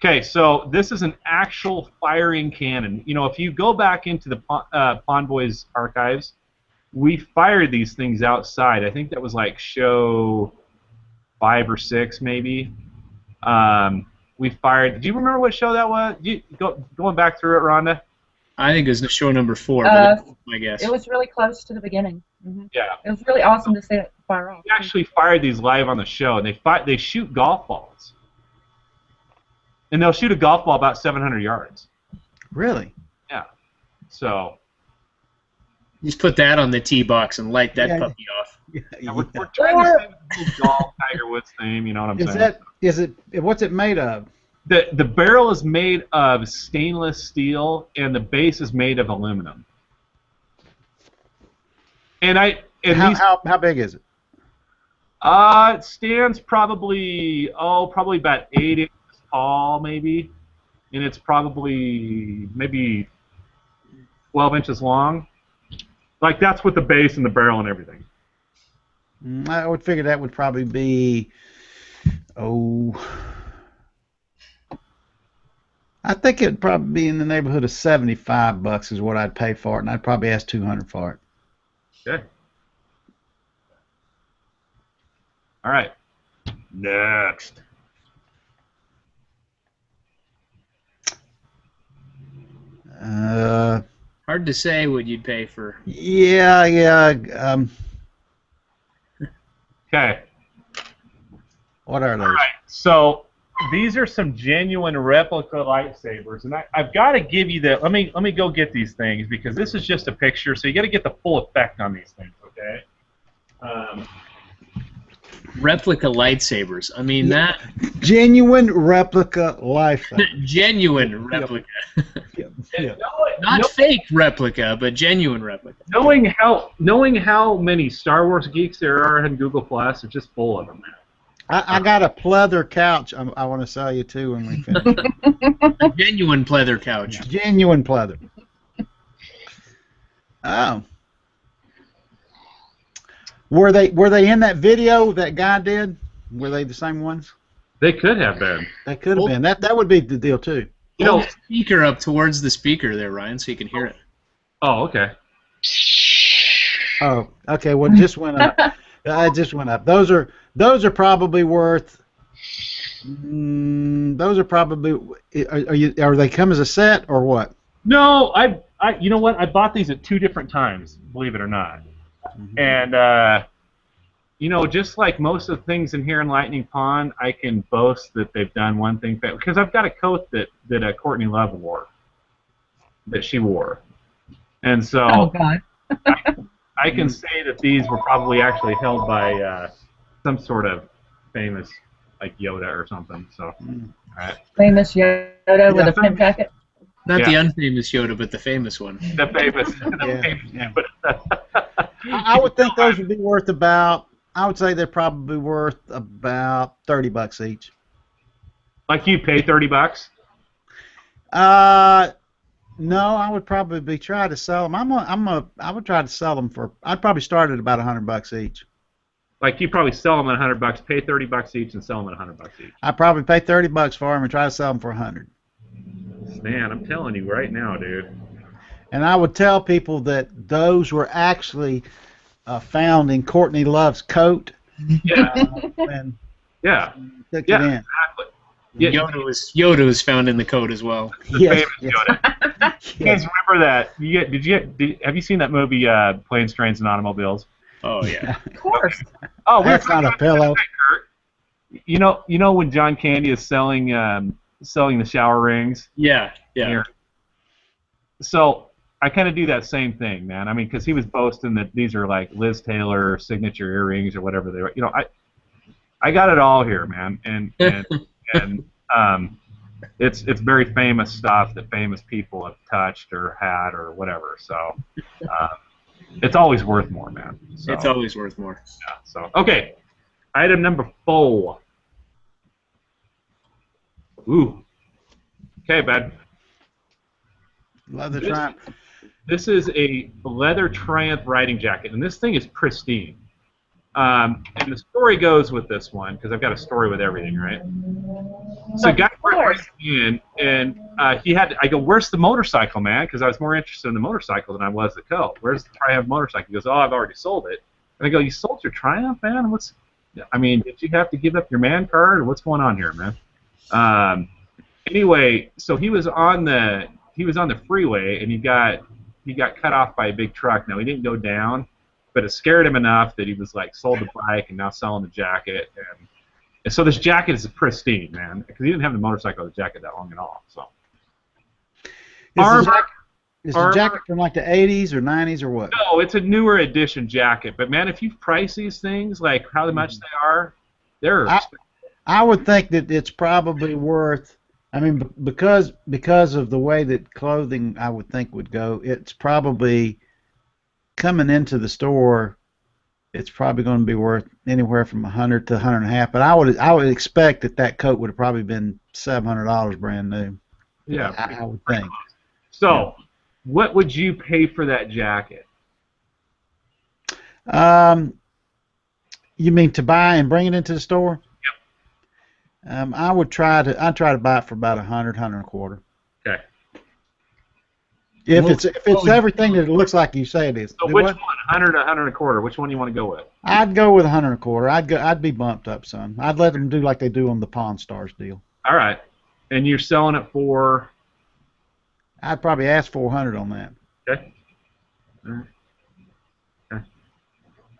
Okay, so this is an actual firing cannon. You know, if you go back into the Pond Boys archives, we fired these things outside. I think that was like show 5 or 6, maybe. We fired. Do you remember what show that was? Going back through it, Rhonda? I think it was show number 4. But that's my guess. It was really close to the beginning. Mm-hmm. Yeah. It was really awesome to see it fire off. We actually fired these live on the show, and they shoot golf balls. And they'll shoot a golf ball about 700 yards. Really? Yeah. So. Just put that on the tee box and light that puppy off. Yeah, we're trying to save the whole golf Tiger Woods theme. You know what I'm saying? What's it made of? The barrel is made of stainless steel, and the base is made of aluminum. And how big is it? It stands probably about 8 inches tall, maybe, and it's probably maybe 12 inches long. Like that's with the base and the barrel and everything. I would figure that would probably be, I think it would probably be in the neighborhood of $75 is what I'd pay for it, and I'd probably ask $200 for it. Okay. All right. Next. Hard to say what you'd pay for. Yeah. Okay. What are those? All right. So these are some genuine replica lightsabers, and I've got to give you the. Let me go get these things because this is just a picture, so you got to get the full effect on these things. Okay. Replica lightsabers. I mean that. Genuine replica lightsaber. Genuine replica. Yeah. Not fake replica, but genuine replica. Knowing how many Star Wars geeks there are in Google Plus, it's just full of them. I got a pleather couch I want to sell you too when we finish. A genuine pleather couch. Genuine pleather. Oh. Were they in that video that guy did? Were they the same ones? They could have been. They could have been. That would be the deal too. You know. Hold the speaker up towards the speaker there, Ryan, so you can hear it. Oh, okay. Oh, okay. Well, it just went up. It just went up. Those are probably worth. Those are probably. Are they come as a set or what? No, you know what? I bought these at 2 different times. Believe it or not. Mm-hmm. And you know, just like most of the things in here in Lightning Pond, I can boast that they've done one thing because I've got a coat that Courtney Love wore, that she wore, and so oh God. I can say that these were probably actually held by some sort of famous like Yoda or something. So, all right. Famous Yoda with a pin packet. Not the unfamous Yoda, but the famous one. The famous. Yeah. I would think those would be worth about. I would say they're probably worth about $30 each. Like you pay $30? No, I would probably try to sell them. I would try to sell them for. I'd probably start at about $100 each. Like you probably sell them at $100, pay $30 each, and sell them at $100 each. I'd probably pay $30 for them and try to sell them for 100. Man, I'm telling you right now, dude. And I would tell people that those were actually found in Courtney Love's coat. Yeah. And Yeah. took Yeah. it in. Exactly. Yeah. Yoda was found in the coat as well. The Yes, famous yes. Yoda. You guys remember that? Have you seen that movie, Planes, Trains, and Automobiles? Oh yeah. Of course. Oh, That's not a pillow. You know when John Candy is selling the shower rings? Yeah. Yeah. Here. So I kind of do that same thing, man. I mean, because he was boasting that these are like Liz Taylor signature earrings or whatever they were. You know, I got it all here, man, and it's very famous stuff that famous people have touched or had or whatever. So it's always worth more, man. So, It's always worth more. yeah, so okay, item number 4. Ooh. Okay, bud. Leather This- Triumph. This is a leather Triumph riding jacket, and this thing is pristine. And the story goes with this one, because I've got a story with everything, right? So Of guy course. brings me in, and I go, where's the motorcycle, man? Because I was more interested in the motorcycle than I was the coat. Where's the Triumph motorcycle? He goes, oh, I've already sold it. And I go, you sold your Triumph, man? Did you have to give up your man card, or what's going on here, man? Anyway, so he was on the freeway, and he got cut off by a big truck. Now he didn't go down, but it scared him enough that he was like sold the bike and now selling the jacket. And so this jacket is pristine, man, because he didn't have the motorcycle or the jacket that long at all. So Is the jacket from like the 80s or 90s or what? no, it's a newer edition jacket. But man, if you price these things like how much they are, they're I would think that it's probably worth. I mean, because of the way that clothing, I would think would go, it's probably coming into the store. It's probably going to be worth anywhere from $100 to $150. But I would expect that coat would have probably been $700 brand new. yeah. I would think. So, what would you pay for that jacket? You mean to buy and bring it into the store? Yep. I'd try to buy it for about $100, $125. Okay. If it's everything that it looks like you say it is. So which one? 100, 125. Which one do you want to go with? I'd go with $125. I'd be bumped up some. I'd let them do like they do on the Pawn Stars deal. All right. And you're selling it for? I'd probably ask $400 on that. Okay.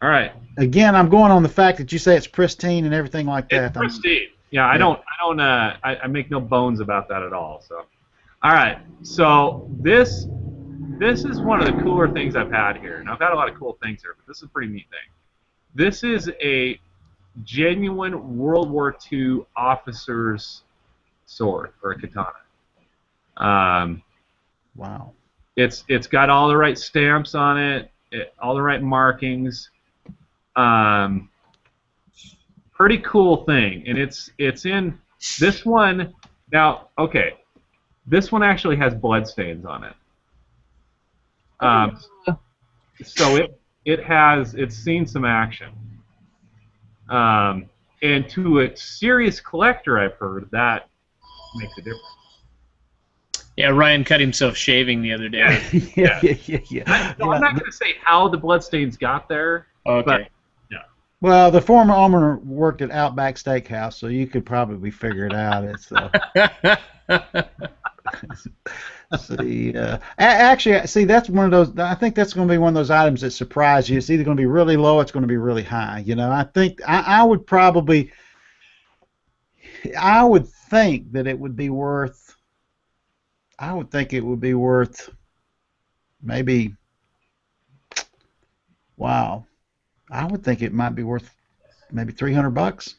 All right. Again, I'm going on the fact that you say it's pristine and everything like that. It's pristine. Yeah, I make no bones about that at all. So, all right. So this is one of the cooler things I've had here. And I've had a lot of cool things here, but this is a pretty neat thing. This is a genuine World War II officer's sword or a katana. Wow. It's got all the right stamps on it, all the right markings. Pretty cool thing, and it's in this one now. Okay, this one actually has blood stains on it. So it's seen some action. And to a serious collector, I've heard that makes a difference. Yeah, Ryan cut himself shaving the other day. yeah. No, I'm not going to say how the bloodstains got there. Okay. But, Well, the former owner worked at Outback Steakhouse, so you could probably figure it out. It's actually, that's one of those. I think that's going to be one of those items that surprise you. It's either going to be really low, or it's going to be really high. You know, I think I would think that it would be worth. I would think it would be worth maybe. Wow. I would think it might be worth maybe $300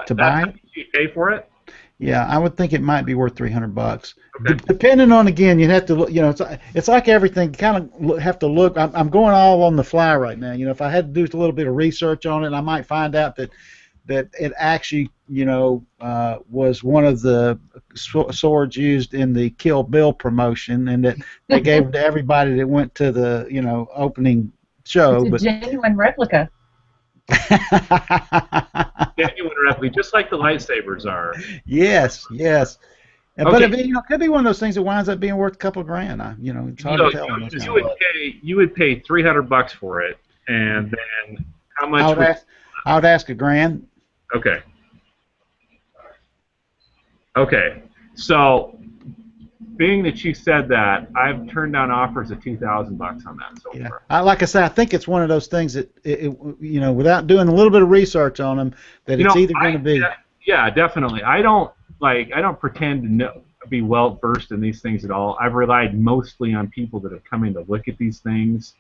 to buy it. You pay for it? Yeah, I would think it might be worth $300. Okay. Depending on, again, you'd have to look. You know, it's like everything. Kind of have to look. I'm going all on the fly right now. You know, if I had to do a little bit of research on it, I might find out that that it actually, was one of the swords used in the Kill Bill promotion, and that they gave them to everybody that went to the, opening show. It's a genuine replica. Genuine replica, just like the lightsabers are. Yes. Okay. But it could be one of those things that winds up being worth a couple of grand. It's hard to tell. You would pay $300 for it, and then how much? I would ask $1,000. Okay. So, being that you said that, I've turned down offers of $2,000 on that so far. Like I said, I think it's one of those things that without doing a little bit of research on them, that it's either going to be. Yeah, definitely. I don't pretend to be well versed in these things at all. I've relied mostly on people that have come in to look at these things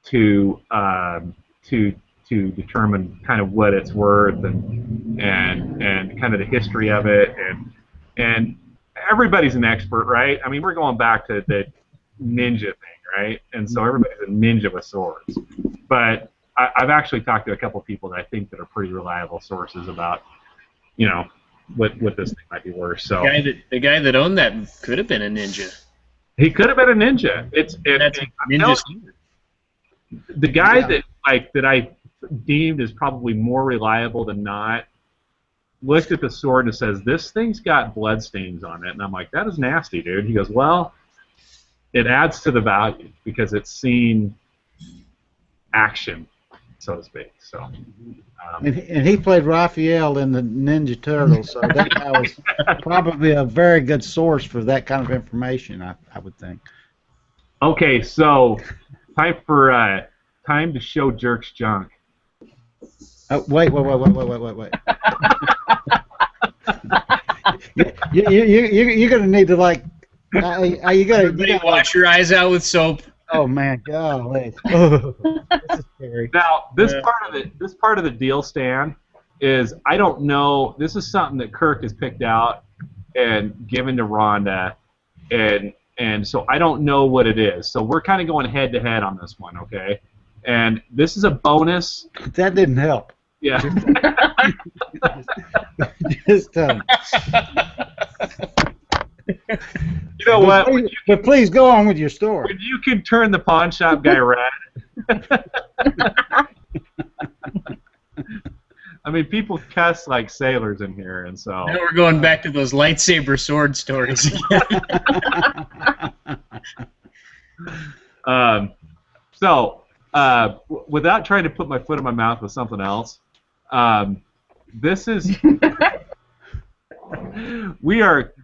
to determine kind of what it's worth and kind of the history of it, and everybody's an expert, right? I mean, we're going back to the ninja thing, right? And so everybody's a ninja with swords. But I've actually talked to a couple people that I think that are pretty reliable sources about, what this thing might be worth. So the guy that owned that could have been a ninja. He could have been a ninja. The guy that I deemed is probably more reliable than not looked at the sword and says, "This thing's got blood stains on it," and I'm like, "That is nasty, dude." He goes, "Well, it adds to the value because it's seen action, so to speak." So, and he played Raphael in the Ninja Turtles, so that guy was probably a very good source for that kind of information, I would think. Okay, so time to show Jerk's junk. Oh, wait. You're gonna need to you gotta wash your eyes out with soap. Oh man, golly. This is scary. Now, this part of the deal, Stan, is I don't know. This is something that Kirk has picked out and given to Rhonda, and so I don't know what it is. So we're kind of going head to head on this one, okay? And this is a bonus. That didn't help. Yeah. Just you know what? But please go on with your story. When you can turn the pawn shop guy red. I mean, people cuss like sailors in here, and so. Now we're going back to those lightsaber sword stories again. Without trying to put my foot in my mouth with something else, this is we are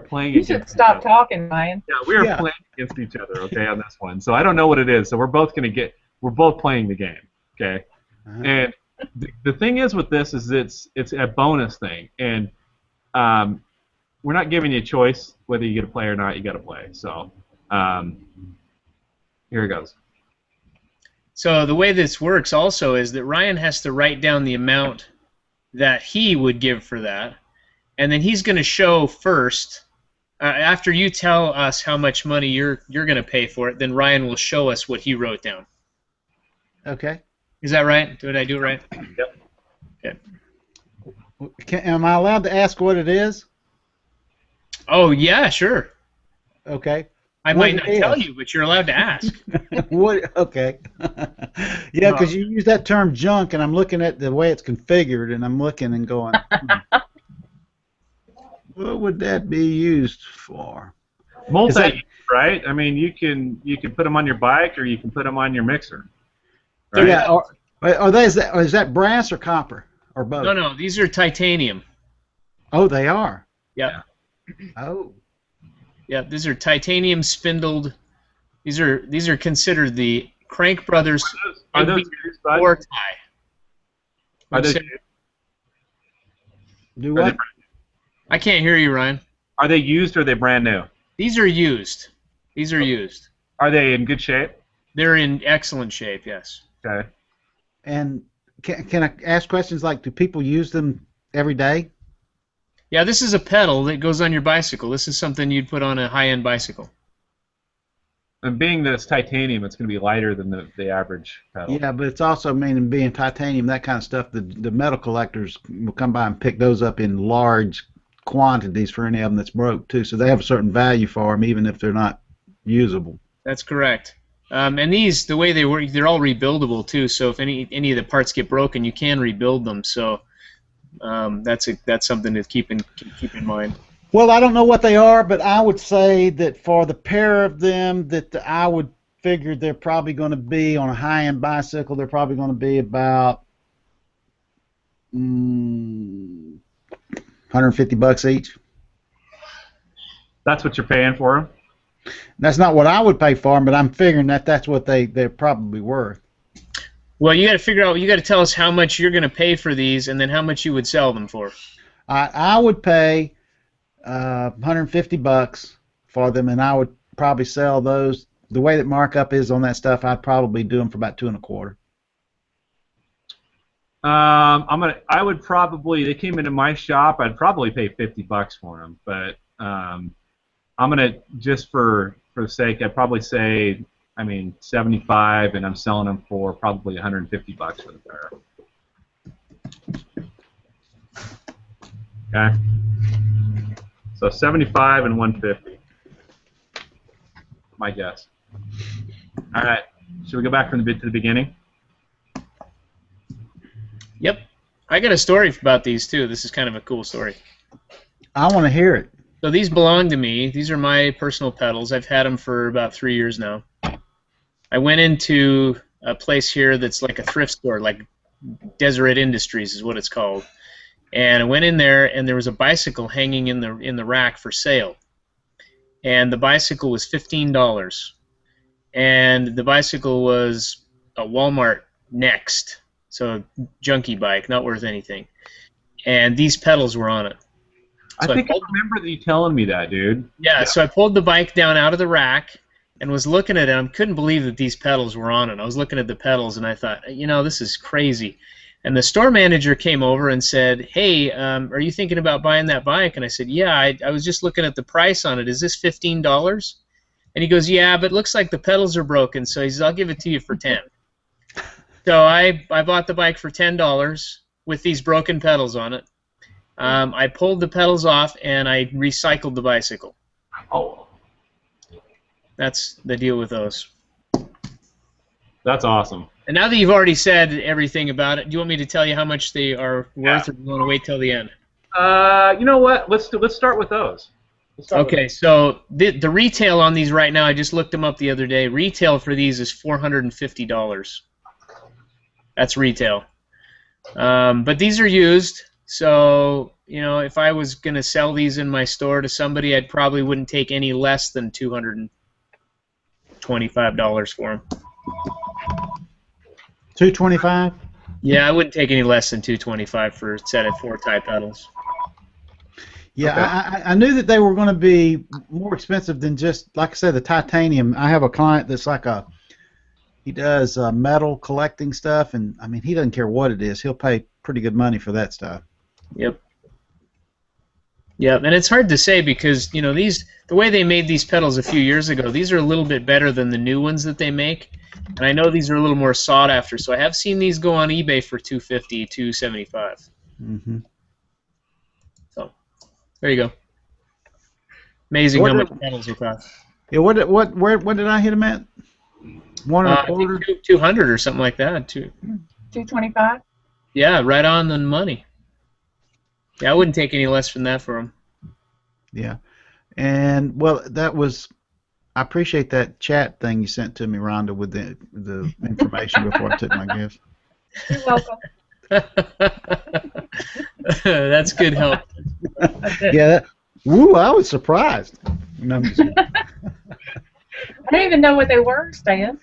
playing. You should stop talking, Ryan. Yeah, we are playing against each other, okay, on this one. So I don't know what it is. So we're both playing the game, okay. Uh-huh. And the thing is with this is it's a bonus thing, and we're not giving you a choice whether you get to play or not. You got to play. So here it goes. So the way this works also is that Ryan has to write down the amount that he would give for that, and then he's going to show first. After you tell us how much money you're going to pay for it, then Ryan will show us what he wrote down. Okay. Is that right? Did I do it right? Yep. Okay. Am I allowed to ask what it is? Oh yeah, sure. Okay. I might not tell you, but you're allowed to ask. What? Okay. Yeah, because you use that term junk, and I'm looking at the way it's configured, and I'm looking and going, what would that be used for? Multi, right? I mean, you can put them on your bike, or you can put them on your mixer. Right? Yeah. Is that brass or copper or both? No, these are titanium. Oh, they are. Yeah. Oh. Yeah, these are titanium spindled. These are considered the Crank Brothers Are those used, bud? war tie. Are they, Do what? I can't hear you, Ryan. are they used or are they brand new? These are used. These are used. Are they in good shape? They're in excellent shape, yes. Okay. And can I ask questions like, do people use them every day? Yeah, this is a pedal that goes on your bicycle. This is something you'd put on a high-end bicycle. And being that it's titanium, it's going to be lighter than the average pedal. Yeah, but it's also meaning being titanium, that kind of stuff. The metal collectors will come by and pick those up in large quantities for any of them that's broke too. So they have a certain value for them, even if they're not usable. That's correct. And these, the way they work, they're all rebuildable too. So if any of the parts get broken, you can rebuild them. So that's something to keep in mind. Well, I don't know what they are, but I would say that for the pair of them, that I would figure they're probably going to be on a high-end bicycle. They're probably going to be about $150 each. That's what you're paying for them? That's not what I would pay for them, but I'm figuring that that's what they're probably worth. Well, you got to figure out. You got to tell us how much you're going to pay for these, and then how much you would sell them for. I would pay $150 for them, and I would probably sell those. The way that markup is on that stuff, I'd probably do them for about $2.25. I would probably. They came into my shop. I'd probably pay $50 for them, but I'm gonna, just for the sake, I'd probably say, 75, and I'm selling them for probably $150 for the pair. Okay. So 75 and 150. My guess. All right. Should we go back from to the beginning? Yep. I got a story about these too. This is kind of a cool story. I want to hear it. So these belong to me. These are my personal pedals. I've had them for about 3 years now. I went into a place here that's like a thrift store, like Deseret Industries is what it's called. And I went in there, and there was a bicycle hanging in the rack for sale. And the bicycle was $15. And the bicycle was a Walmart Next, so a junkie bike, not worth anything. And these pedals were on it. So I think I remember you telling me that, dude. Yeah, so I pulled the bike down out of the rack and was looking at it. I couldn't believe that these pedals were on it. I was looking at the pedals, and I thought, this is crazy. And the store manager came over and said, hey, are you thinking about buying that bike? And I said, yeah, I was just looking at the price on it. Is this $15? And he goes, yeah, but it looks like the pedals are broken. So he says, I'll give it to you for $10. So I bought the bike for $10 with these broken pedals on it. I pulled the pedals off, and I recycled the bicycle. Oh. That's the deal with those. That's awesome. And now that you've already said everything about it, do you want me to tell you how much they are worth, or do you want to wait till the end? You know what? Let's start with those. Okay, so the retail on these right now, I just looked them up the other day. Retail for these is $450. That's retail. But these are used, so if I was going to sell these in my store to somebody, I probably wouldn't take any less than $225 for them. $225? Yeah, I wouldn't take any less than $225 for a set of 4 tie pedals. Yeah, Okay. I knew that they were going to be more expensive than just, like I said, the titanium. I have a client that's he does metal collecting stuff, and he doesn't care what it is. He'll pay pretty good money for that stuff. Yep. Yeah, and it's hard to say because the way they made these pedals a few years ago, these are a little bit better than the new ones that they make, and I know these are a little more sought after. So I have seen these go on eBay for $250, $275. Mm-hmm. So there you go. Amazing how much pedals will cost. Yeah, what did I hit them at? $1.25? 200 or something like that. $225. Yeah, right on the money. Yeah, I wouldn't take any less than that for them. Yeah, and well, I appreciate that chat thing you sent to me, Rhonda, with the information before I took my gift. You're welcome. That's good help. Yeah, I was surprised. No, I'm just kidding. I didn't even know what they were, Stan.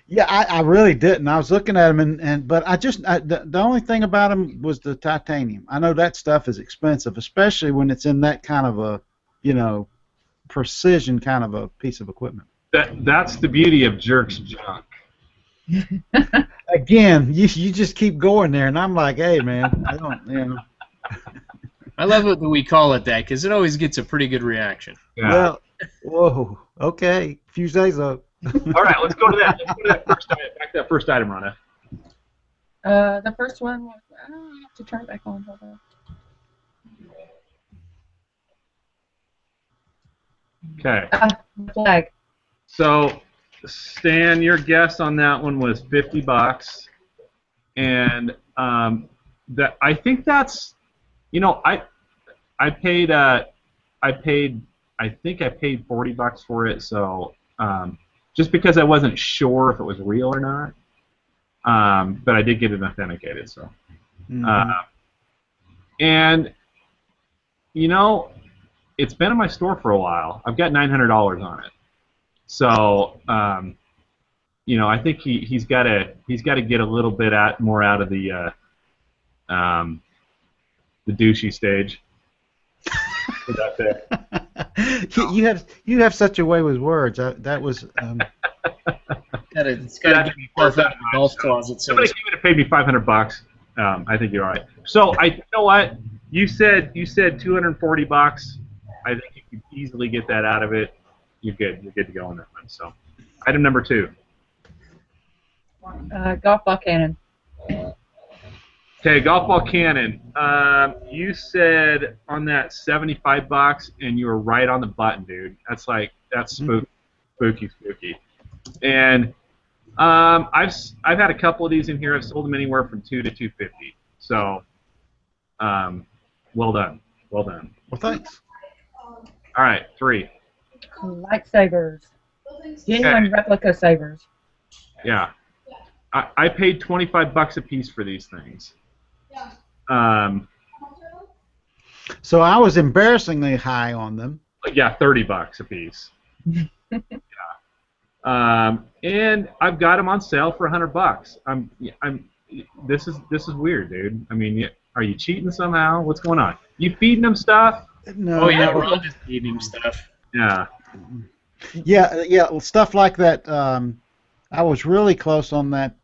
Yeah, I really didn't. I was looking at them, but the only thing about them was the titanium. I know that stuff is expensive, especially when it's in that kind of a, precision kind of a piece of equipment. That's the beauty of Jerk's junk. Again, you just keep going there, and I'm like, hey, man, I don't. I love it that we call it that because it always gets a pretty good reaction. Yeah. Well, Whoa. Okay. If you say so. All right, let's go to that. Let's go to that first item. Back to that first item, Rhonda. The first one was, I have to turn it back on. Hold on. Okay. Flag. So, Stan, your guess on that one was $50, and that I think that's, I paid I think I paid $40 for it. So just because I wasn't sure if it was real or not, but I did get it authenticated. So, and it's been in my store for a while. I've got $900 on it. So, I think he's got to get a little bit more out of the douchey stage. You have such a way with words. That was. It's got to get yourself out of the golf closet. So somebody came in and paid me $500. I think you're all right. So you know what? You said $240. I think you could easily get that out of it. You're good. You're good to go on that one. So, item number 2. Golf ball cannon. Okay, golf ball cannon. You said on that $75, and you were right on the button, dude. That's spooky. And I've had a couple of these in here. I've sold them anywhere from $2 to $250. So, well done. Well thanks. All right, 3. Lightsabers. Genuine replica sabers. Yeah. I paid $25 a piece for these things. So I was embarrassingly high on them. Yeah, $30 a piece. Yeah. And I've got them on sale for $100. This is weird, dude. I mean, are you cheating somehow? What's going on? You feeding them stuff? No. Oh yeah, we're all just feeding him stuff. Yeah. Yeah. Well, stuff like that. I was really close on that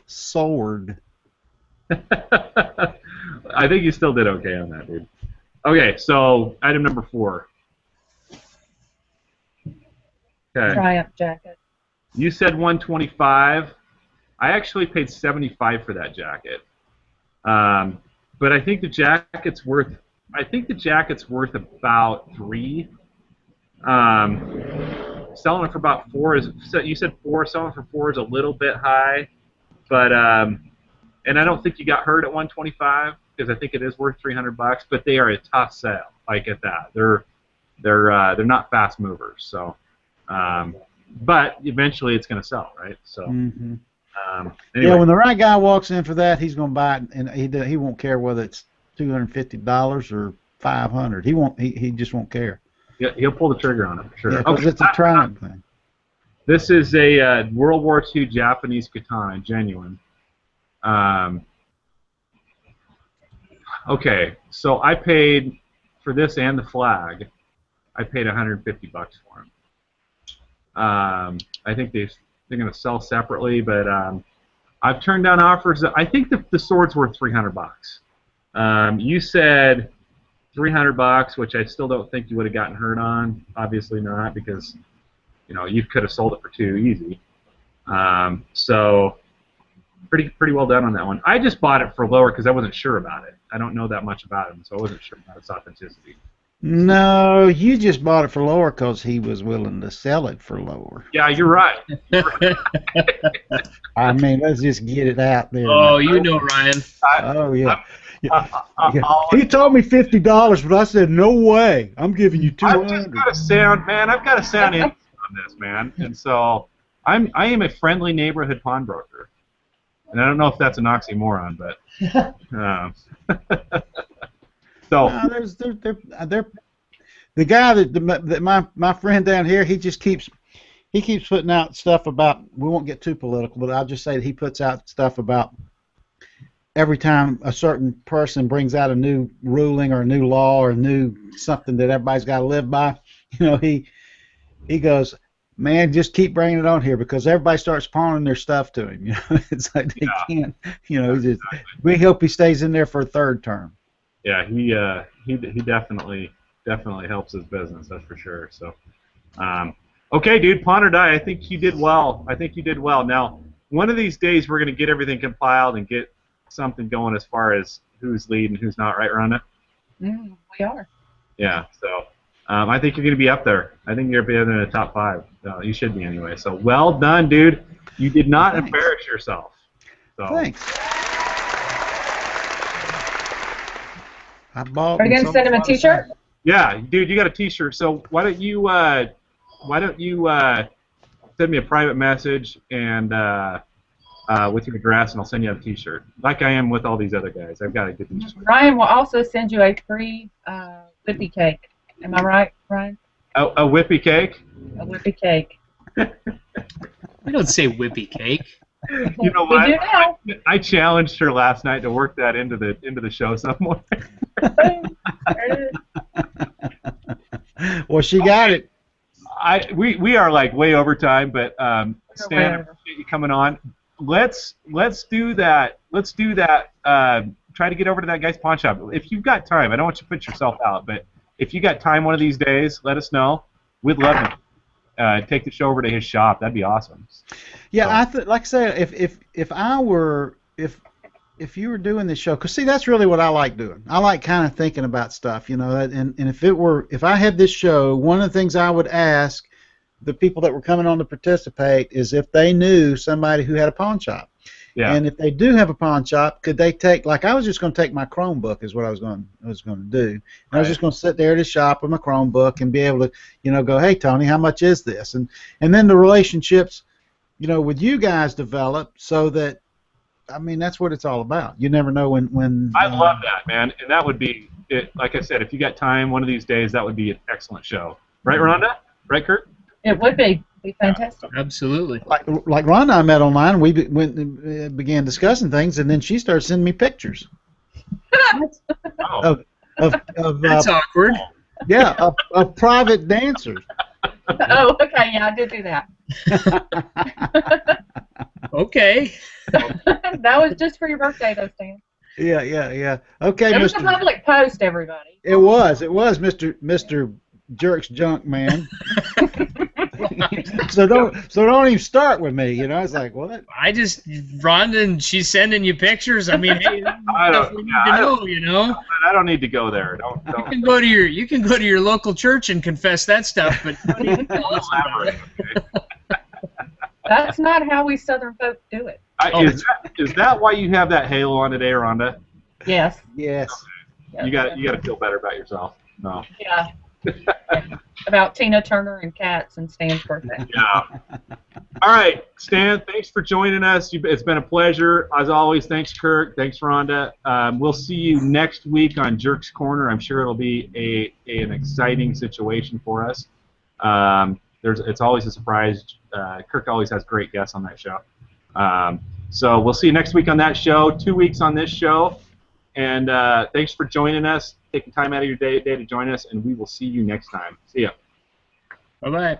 sword. I think you still did okay on that, dude. Okay, so item number 4. Okay. Triumph jacket. You said $125. I actually paid $75 for that jacket. But I think the jacket's worth. About $3. Selling it for about $4 is. So you said $4. Selling for $4 is a little bit high, but and I don't think you got hurt at $125 because I think it is worth $300. But they are a tough sale. Like at that, they're not fast movers. So, but eventually it's going to sell, right? So. Mm-hmm. Anyway. Yeah, when the right guy walks in for that, he's going to buy it, and he won't care whether it's $250 or $500. He won't. He just won't care. Yeah, he'll pull the trigger on it for sure. Yeah, because it's a Triumph thing. This is a World War II Japanese katana, genuine. Okay, so I paid for this and the flag. I paid $150 for them. I think they're going to sell separately, but I've turned down offers. I think the sword's worth $300. You said $300, which I still don't think you would have gotten hurt on. Obviously not, because you could have sold it for $2 easy. So pretty well done on that one. I just bought it for lower because I wasn't sure about it. I don't know that much about him, so I wasn't sure about its authenticity. No, you just bought it for lower because he was willing to sell it for lower. Yeah, you're right. I mean, let's just get it out there. Oh, Ryan. Oh, yeah. He told me $50, but I said, no way. I'm giving you $200. I've just got to sound, man. I've got to sound innocent on this, man. And so I am a friendly neighborhood pawnbroker. And I don't know if that's an oxymoron, but so they're the guy that my friend down here, he keeps putting out stuff about. We won't get too political, but I'll just say that he puts out stuff about every time a certain person brings out a new ruling or a new law or a new something that everybody's got to live by. He goes, man, just keep bringing it on here because everybody starts pawning their stuff to him. It's like they can't. We hope he stays in there for a third term. Yeah, he definitely definitely helps his business. That's for sure. So, okay, dude, pawn or die. I think you did well. Now, one of these days we're gonna get everything compiled and get something going as far as who's leading, who's not. Right, Rhonda? We are. Yeah. So, I think you're gonna be up there. I think you're gonna be in the top 5. You should be anyway. So, well done, dude. You did not embarrass yourself. So. Thanks. I bought. Are you gonna send him a T-shirt? Yeah, dude, you got a T-shirt. So why don't you send me a private message and with your address, and I'll send you a T-shirt, like I am with all these other guys. I've got to get these. Ryan will also send you a free whippy cake. Am I right, Ryan? A whippy cake. A whippy cake. We don't say whippy cake. You know what? We do now. I challenged her last night to work that into the show somewhere. Well, she got it. We are like way over time, but Stan, I appreciate you coming on. Let's do that. Try to get over to that guy's pawn shop if you've got time. I don't want you to put yourself out, but if you got time one of these days, let us know. We'd love to take the show over to his shop. That'd be awesome. Yeah, like I said, if you were doing this show, because see, that's really what I like doing. I like kind of thinking about stuff, you know. And if I had this show, one of the things I would ask the people that were coming on to participate is if they knew somebody who had a pawn shop. Yeah. And if they do have a pawn shop, could they take, like I was just going to take my Chromebook is what I was going to do. And I was just going to sit there at his shop with my Chromebook and be able to, you know, go, hey Tony, how much is this? And then the relationships, you know, with you guys develop so that, I mean, that's what it's all about. You never know when I love that, man, and that would be it. Like I said, if you got time one of these days, that would be an excellent show, right, Rhonda? Right, Kurt? It would be. Be fantastic. Yeah, absolutely. Like Rhonda, I met online. And we began discussing things, and then she started sending me pictures. of That's awkward. Yeah, of private dancers. Oh, okay. Yeah, I did do that. Okay. That was just for your birthday, though, Stan. Yeah. Okay, It was a public post, everybody. It was, Mr. Jerk's Junk Man. so don't even start with me, you know. It's like, what? Rhonda, and she's sending you pictures. I mean, hey, stuff we need to know, you know. I don't need to go there. Don't. You can go to your local church and confess that stuff, but don't even tell us about it. That's not how we Southern folk do it. Is that why you have that halo on today, Rhonda? Yes. Yes. Okay. You got to feel better about yourself. No. Yeah. About Tina Turner and cats and Stan's birthday. Yeah. All right, Stan, thanks for joining us. It's been a pleasure. As always, thanks, Kirk. Thanks, Rhonda. We'll see you next week on Jerk's Corner. I'm sure it'll be an exciting situation for us. It's always a surprise. Kirk always has great guests on that show. So we'll see you next week on that show, 2 weeks on this show. And thanks for joining us, taking time out of your day to join us, and we will see you next time. See ya. Bye-bye.